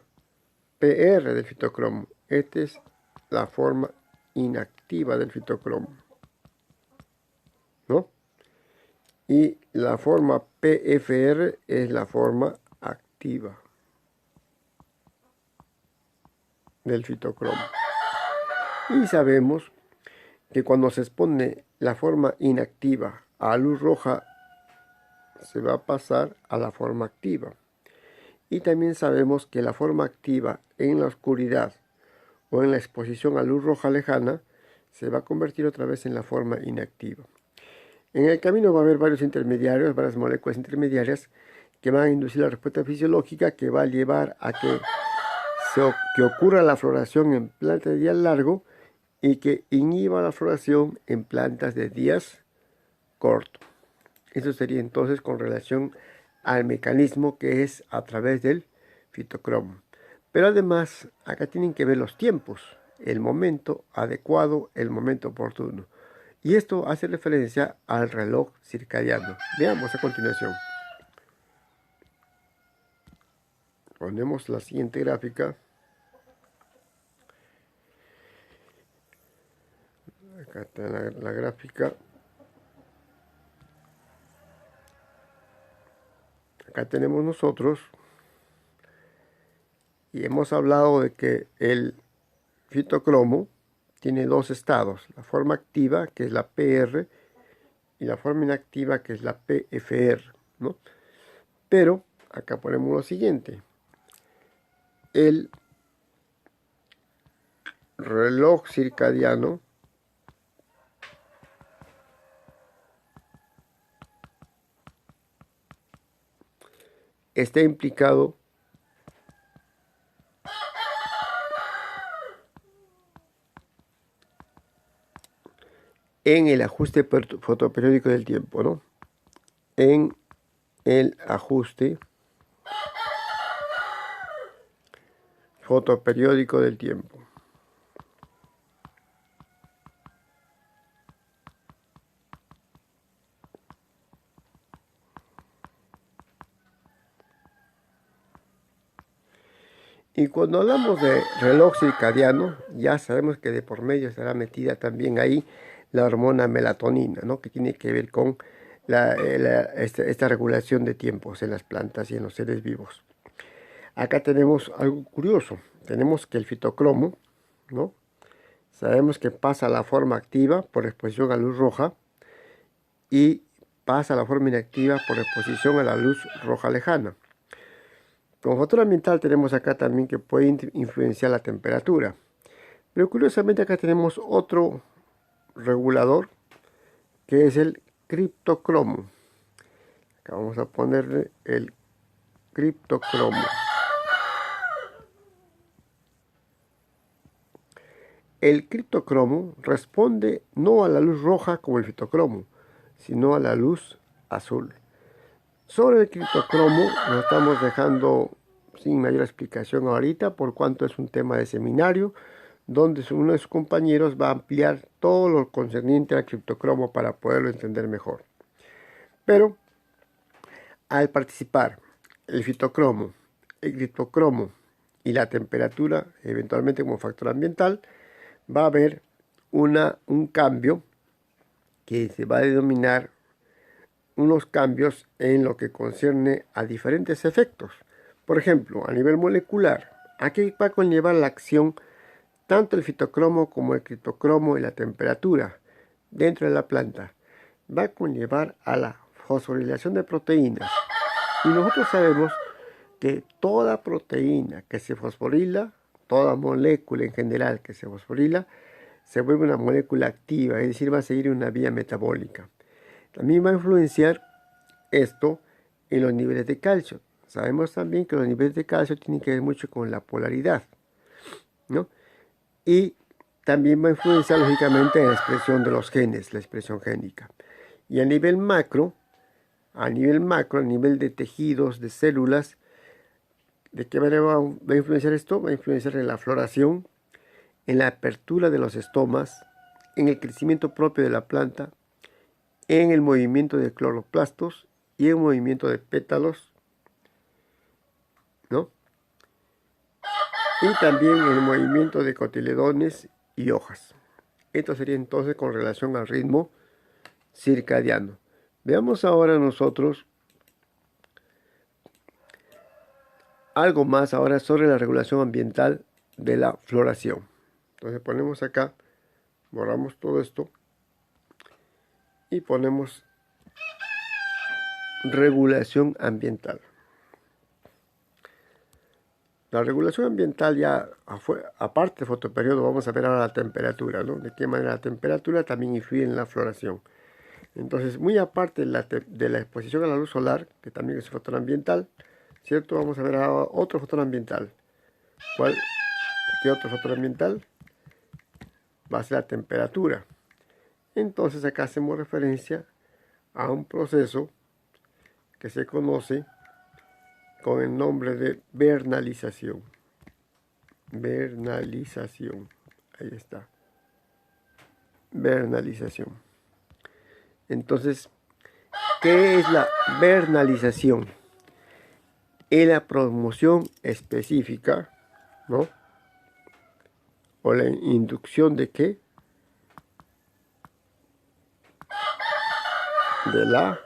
PR del fitocromo. Esta es la forma inactiva del fitocromo, ¿no? Y la forma PFR es la forma activa del fitocromo. Y sabemos que cuando se expone la forma inactiva a luz roja, se va a pasar a la forma activa. Y también sabemos que la forma activa en la oscuridad o en la exposición a luz roja lejana se va a convertir otra vez en la forma inactiva. En el camino va a haber varios intermediarios, varias moléculas intermediarias que van a inducir la respuesta fisiológica que va a llevar a que ocurra la floración en plantas de día largo y que inhiba la floración en plantas de días cortos. Eso sería entonces con relación al mecanismo que es a través del fitocromo. Pero además, acá tienen que ver los tiempos, el momento adecuado, el momento oportuno. Y esto hace referencia al reloj circadiano. Veamos a continuación. Ponemos la siguiente gráfica. Acá está la gráfica. Acá tenemos nosotros. Y hemos hablado de que el fitocromo tiene dos estados. La forma activa, que es la PR, y la forma inactiva, que es la PFR, ¿no? Pero acá ponemos lo siguiente. El reloj circadiano está implicado en el ajuste fotoperiódico del tiempo, ¿no? En el ajuste fotoperiódico del tiempo. Y cuando hablamos de reloj circadiano, ya sabemos que de por medio estará metida también ahí la hormona melatonina, ¿no? Que tiene que ver con esta regulación de tiempos en las plantas y en los seres vivos. Acá tenemos algo curioso. Tenemos que el fitocromo, ¿no? Sabemos que pasa a la forma activa por exposición a luz roja y pasa a la forma inactiva por exposición a la luz roja lejana. Como factor ambiental tenemos acá también que puede influenciar la temperatura. Pero curiosamente acá tenemos otro regulador que es el criptocromo. Acá vamos a ponerle el criptocromo. El criptocromo responde no a la luz roja como el fitocromo, sino a la luz azul. Sobre el criptocromo lo estamos dejando sin mayor explicación ahorita, por cuanto es un tema de seminario, donde uno de sus compañeros va a ampliar todo lo concerniente al criptocromo para poderlo entender mejor. Pero al participar el fitocromo, el criptocromo y la temperatura, eventualmente como factor ambiental, va a haber un cambio que se va a denominar unos cambios en lo que concierne a diferentes efectos. Por ejemplo, a nivel molecular, aquí va a conllevar la acción tanto el fitocromo como el criptocromo y la temperatura dentro de la planta. Va a conllevar a la fosforilación de proteínas. Y nosotros sabemos que toda proteína que se fosforila, toda molécula en general que se fosforila, se vuelve una molécula activa, es decir, va a seguir una vía metabólica. También va a influenciar esto en los niveles de calcio. Sabemos también que los niveles de calcio tienen que ver mucho con la polaridad, ¿no? Y también va a influenciar lógicamente en la expresión de los genes, la expresión génica. Y a nivel macro, a nivel de tejidos, de células, ¿de qué manera va a influenciar esto? Va a influenciar en la floración, en la apertura de los estomas, en el crecimiento propio de la planta, en el movimiento de cloroplastos y en el movimiento de pétalos, ¿no? Y también en el movimiento de cotiledones y hojas. Esto sería entonces con relación al ritmo circadiano. Veamos ahora nosotros algo más ahora sobre la regulación ambiental de la floración. Entonces ponemos acá, borramos todo esto y ponemos regulación ambiental. La regulación ambiental ya, aparte del fotoperiodo, vamos a ver ahora la temperatura, ¿no? De qué manera la temperatura también influye en la floración. Entonces, muy aparte de la exposición a la luz solar, que también es factor ambiental, ¿cierto? Vamos a ver ahora otro factor ambiental. ¿Qué otro factor ambiental? Va a ser la temperatura. Entonces, acá hacemos referencia a un proceso que se conoce con el nombre de vernalización. Vernalización. Ahí está. Vernalización. Entonces, ¿qué es la vernalización? Es la promoción específica, ¿no? O la inducción de qué? De la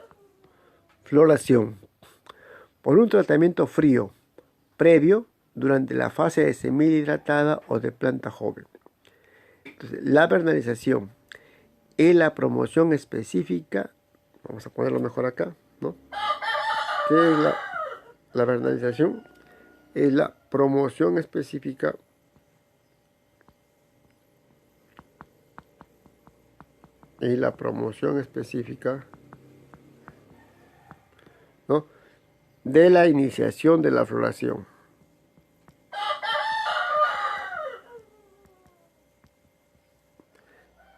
floración por un tratamiento frío previo durante la fase de semilla hidratada o de planta joven. Entonces, la vernalización es la promoción específica, vamos a ponerlo mejor acá, ¿no? ¿Qué es la vernalización? Es la promoción específica ¿no? De la iniciación de la floración.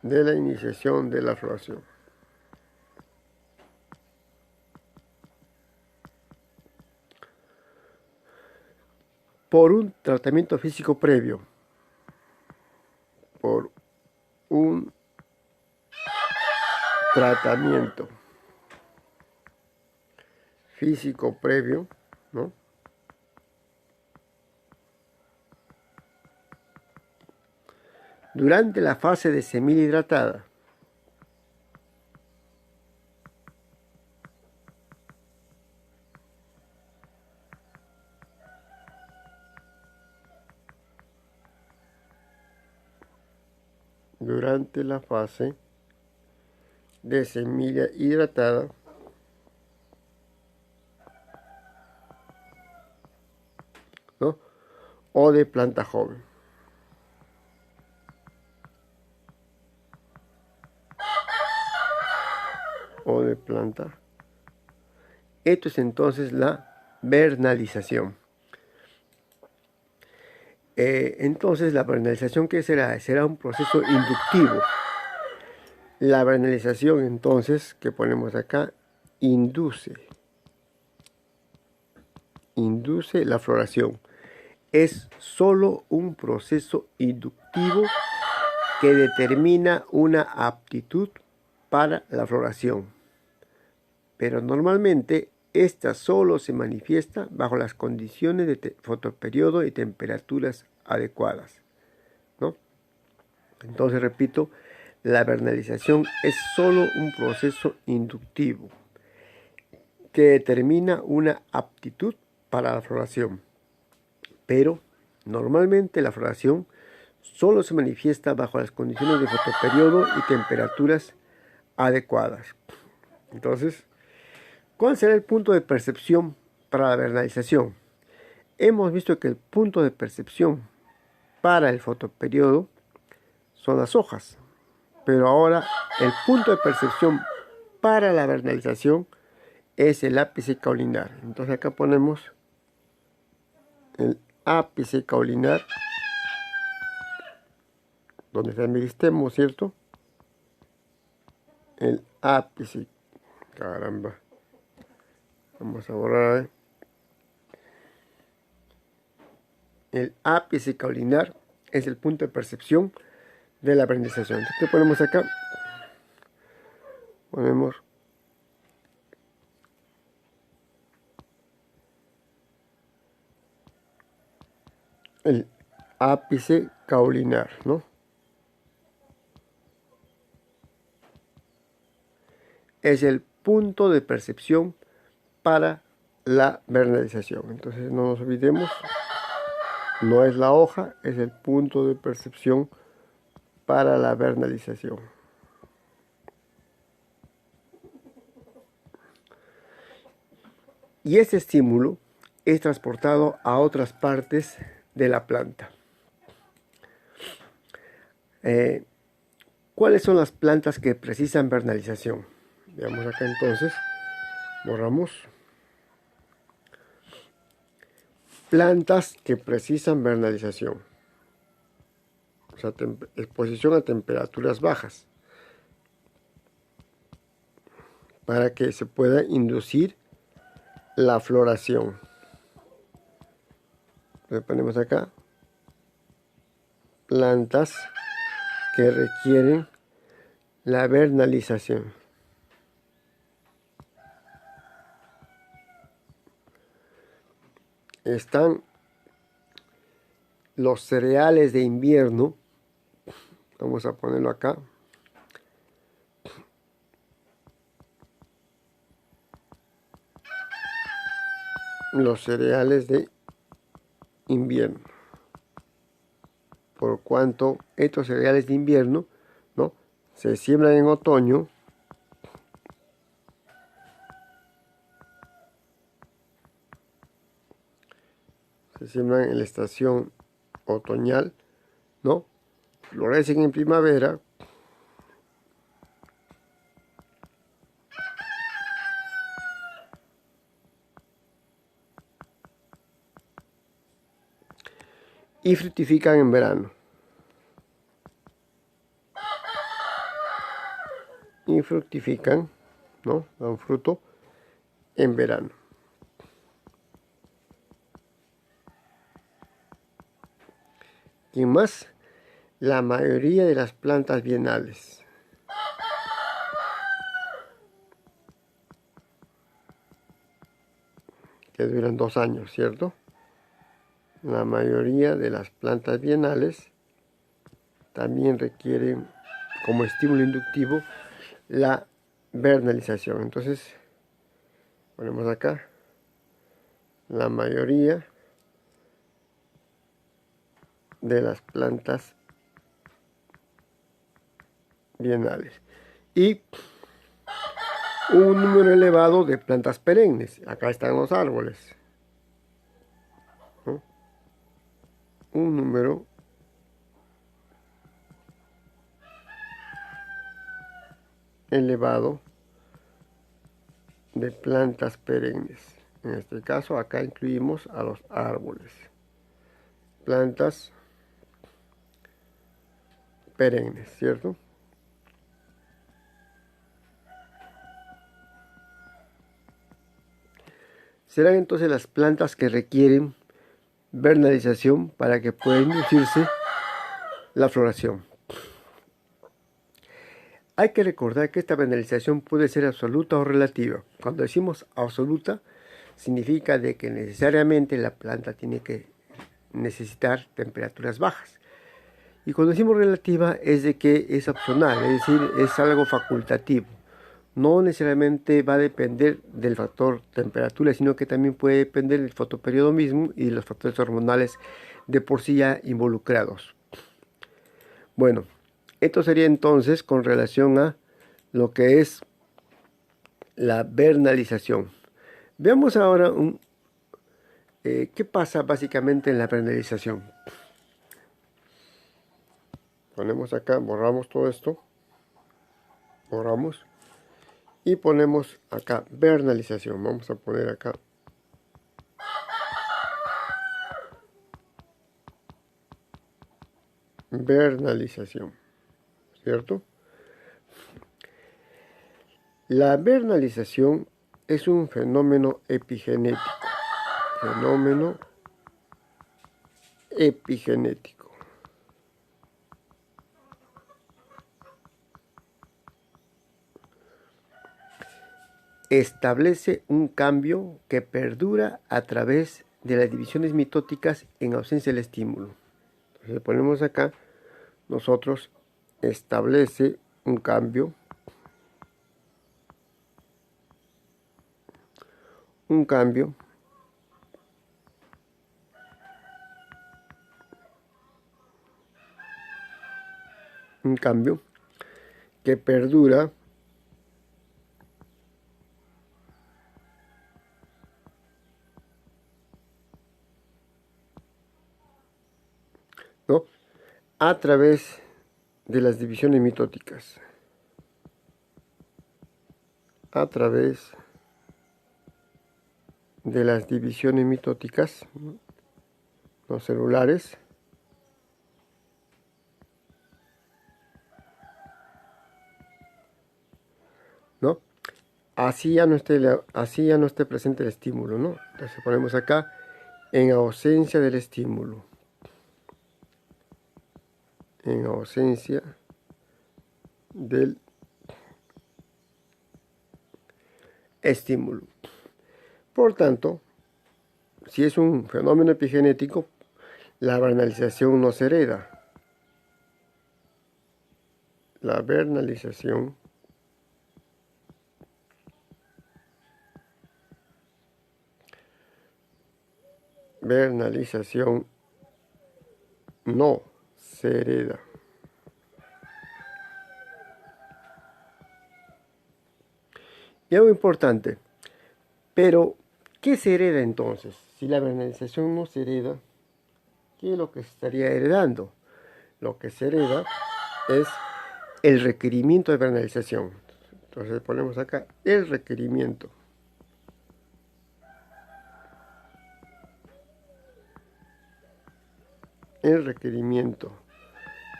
de la iniciación de la floración. Por un tratamiento físico previo, por un tratamiento físico previo, ¿no? Durante la fase de semilla hidratada, durante la fase de semilla hidratada, ¿no? O de planta joven. O de planta. Esto es entonces la vernalización. Entonces la vernalización, ¿qué será? Será un proceso inductivo. La vernalización entonces que ponemos acá induce la floración. Es solo un proceso inductivo que determina una aptitud para la floración, pero normalmente esta solo se manifiesta bajo las condiciones de fotoperiodo y temperaturas adecuadas, ¿no? Entonces, repito, la vernalización es solo un proceso inductivo que determina una aptitud para la floración, pero normalmente la floración solo se manifiesta bajo las condiciones de fotoperiodo y temperaturas adecuadas. Entonces, ¿cuál será el punto de percepción para la vernalización? Hemos visto que el punto de percepción para el fotoperiodo son las hojas, pero ahora el punto de percepción para la vernalización es el ápice caulinar. Entonces acá ponemos el ápice caulinar, donde está el meristemo, ¿cierto? El ápice, caramba, vamos a borrar, el ápice caulinar es el punto de percepción de la vernalización. Entonces, ¿qué ponemos acá? Ponemos el ápice caulinar, ¿no? Es el punto de percepción para la vernalización. Entonces no nos olvidemos, no es la hoja, es el punto de percepción para la vernalización. Y este estímulo es transportado a otras partes de la planta. ¿Cuáles son las plantas que precisan vernalización? Veamos acá entonces, borramos. Plantas que precisan vernalización. O sea, exposición a temperaturas bajas, para que se pueda inducir la floración. Le ponemos acá plantas que requieren la vernalización. Están los cereales de invierno. Vamos a ponerlo acá. Los cereales de invierno. Por cuanto estos cereales de invierno, ¿no?, se siembran en otoño, se siembran en la estación otoñal, ¿no? Florecen en primavera, y fructifican en verano. fructifican, ¿no? Dan fruto en verano. ¿Quién más? La mayoría de las plantas bienales. Que duran 2 años, ¿cierto? La mayoría de las plantas bienales también requieren como estímulo inductivo la vernalización. Entonces, ponemos acá la mayoría de las plantas bienales y un número elevado de plantas perennes. Acá están los árboles, ¿no? Un número elevado de plantas perennes. En este caso, acá incluimos a los árboles. Plantas perennes, ¿cierto? Serán entonces las plantas que requieren vernalización para que pueda inducirse la floración. Hay que recordar que esta vernalización puede ser absoluta o relativa. Cuando decimos absoluta, significa de que necesariamente la planta tiene que necesitar temperaturas bajas. Y cuando decimos relativa es de que es opcional, es decir, es algo facultativo. No necesariamente va a depender del factor temperatura, sino que también puede depender del fotoperiodo mismo y de los factores hormonales de por sí ya involucrados. Bueno, esto sería entonces con relación a lo que es la vernalización. Veamos ahora qué pasa básicamente en la vernalización. Ponemos acá, borramos todo esto, borramos y ponemos acá vernalización. Vamos a poner acá vernalización, ¿cierto? La vernalización es un fenómeno epigenético. Fenómeno epigenético. Establece un cambio que perdura a través de las divisiones mitóticas en ausencia del estímulo. Entonces ponemos acá, nosotros establece un cambio que perdura ¿no? A través de las divisiones mitóticas. A través de las divisiones mitóticas, ¿no? Los celulares. ¿No? Así ya no esté presente el estímulo, ¿no? Entonces ponemos acá en ausencia del estímulo. En ausencia del estímulo. Por tanto, si es un fenómeno epigenético, la vernalización no se hereda. La vernalización no se hereda. Y algo importante, pero ¿qué se hereda entonces? Si la vernalización no se hereda, ¿qué es lo que se estaría heredando? Lo que se hereda es el requerimiento de vernalización. Entonces ponemos acá el requerimiento. El requerimiento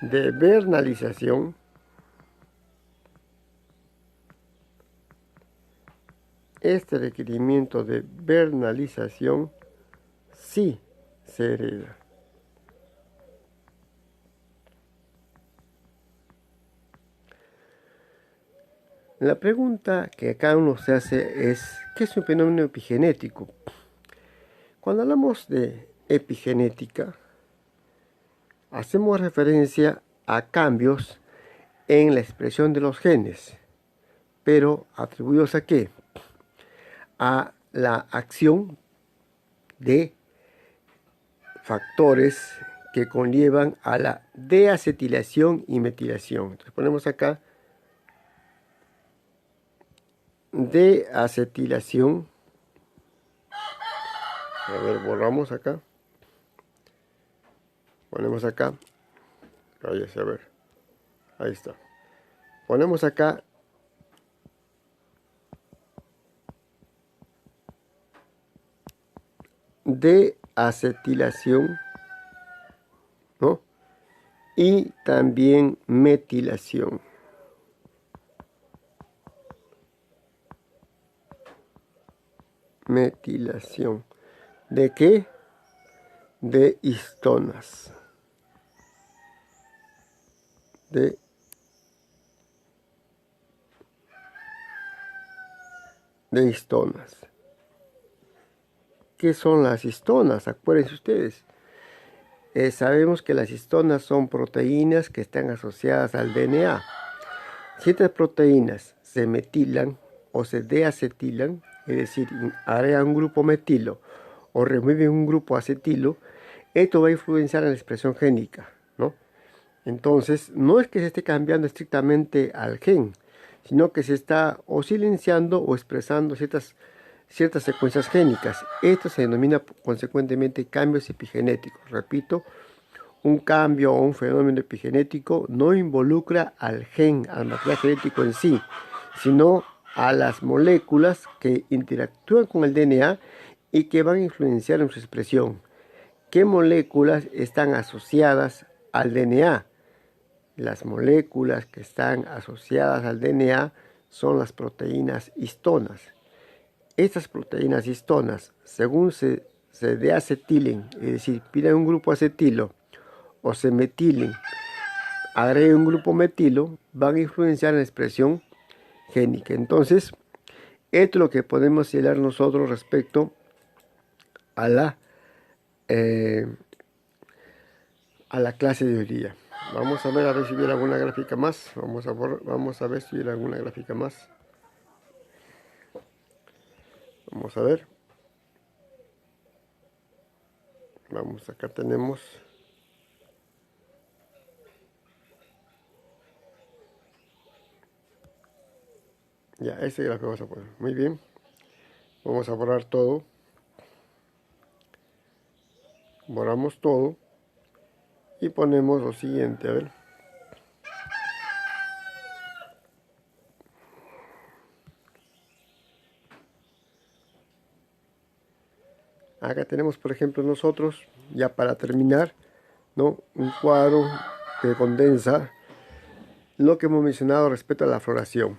de vernalización este requerimiento de vernalización sí se hereda. La pregunta que cada uno se hace es, ¿qué es un fenómeno epigenético? Cuando hablamos de epigenética, hacemos referencia a cambios en la expresión de los genes, pero atribuidos ¿a qué? A la acción de factores que conllevan a la deacetilación y metilación. Entonces ponemos acá deacetilación. A ver, borramos acá. Ponemos acá. Cállese, a ver. Ahí está. Ponemos acá deacetilación, ¿no? Y también metilación. Metilación. ¿De qué? De histonas. De histonas. ¿Qué son las histonas? Acuérdense ustedes. Sabemos que las histonas son proteínas que están asociadas al DNA. Si estas proteínas se metilan o se deacetilan, es decir, agregan un grupo metilo o remueven un grupo acetilo, esto va a influenciar en la expresión génica, ¿no? Entonces, no es que se esté cambiando estrictamente al gen, sino que se está o silenciando o expresando ciertas secuencias génicas. Esto se denomina consecuentemente cambios epigenéticos. Repito, un cambio o un fenómeno epigenético no involucra al gen, al material genético en sí, sino a las moléculas que interactúan con el DNA y que van a influenciar en su expresión. ¿Qué moléculas están asociadas al DNA? Las moléculas que están asociadas al DNA son las proteínas histonas. Estas proteínas histonas, según se deacetilen, es decir, pidan un grupo acetilo, o se metilen, agreguen un grupo metilo, van a influenciar en la expresión génica. Entonces, esto es lo que podemos señalar nosotros respecto a la clase de hoy día. Vamos a ver si hubiera alguna gráfica más. Vamos a ver si hubiera alguna gráfica más. Vamos a ver. Vamos, acá tenemos. Ya, ese gráfico vamos a poner. Muy bien. Vamos a borrar todo. Borramos todo. Y ponemos lo siguiente, a ver. Acá tenemos, por ejemplo, nosotros, ya para terminar, ¿no? Un cuadro que condensa lo que hemos mencionado respecto a la floración.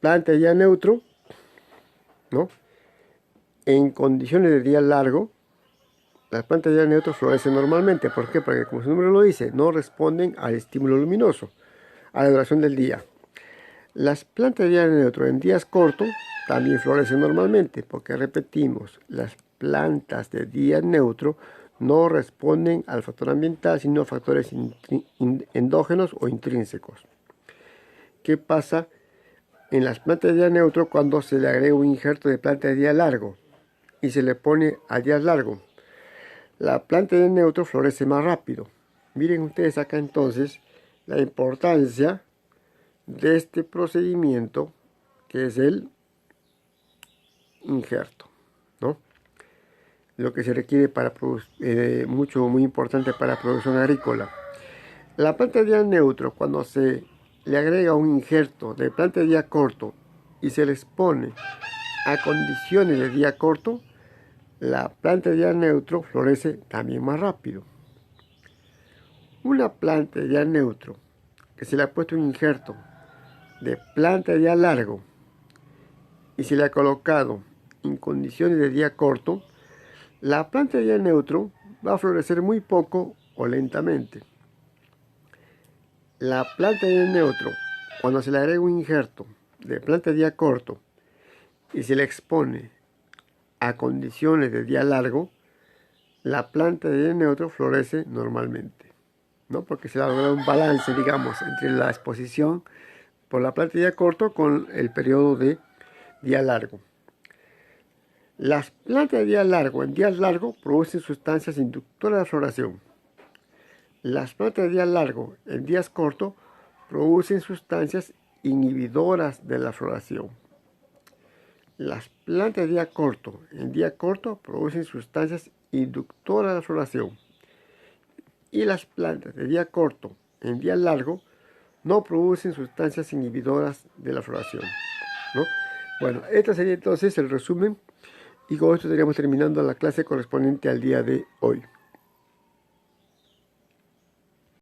Planta de día neutro, ¿no? En condiciones de día largo, las plantas de día neutro florecen normalmente. ¿Por qué? Porque, como su nombre lo dice, no responden al estímulo luminoso, a la duración del día. Las plantas de día neutro en días cortos también florecen normalmente, porque repetimos, las plantas de día neutro no responden al factor ambiental, sino a factores endógenos o intrínsecos. ¿Qué pasa en las plantas de día neutro cuando se le agrega un injerto de planta de día largo y se le pone a día largo? La planta de día neutro florece más rápido. Miren ustedes acá entonces la importancia de este procedimiento, que es el injerto, ¿no? Lo que se requiere para muy importante para la producción agrícola. La planta de día neutro, cuando se le agrega un injerto de planta de día corto y se les pone a condiciones de día corto, la planta de día neutro florece también más rápido. Una planta de día neutro que se le ha puesto un injerto de planta de día largo y se le ha colocado en condiciones de día corto, la planta de día neutro va a florecer muy poco o lentamente. La planta de día neutro, cuando se le agrega un injerto de planta de día corto y se le expone a condiciones de día largo, la planta de día neutro florece normalmente, ¿no? Porque se ha logrado un balance, digamos, entre la exposición por la planta de día corto con el periodo de día largo. Las plantas de día largo en día largo producen sustancias inductoras de floración. Las plantas de día largo en días cortos producen sustancias inhibidoras de la floración. Las plantas de día corto en día corto producen sustancias inductoras de la floración. Y las plantas de día corto en día largo no producen sustancias inhibidoras de la floración, ¿no? Bueno, este sería entonces el resumen y con esto estaríamos terminando la clase correspondiente al día de hoy.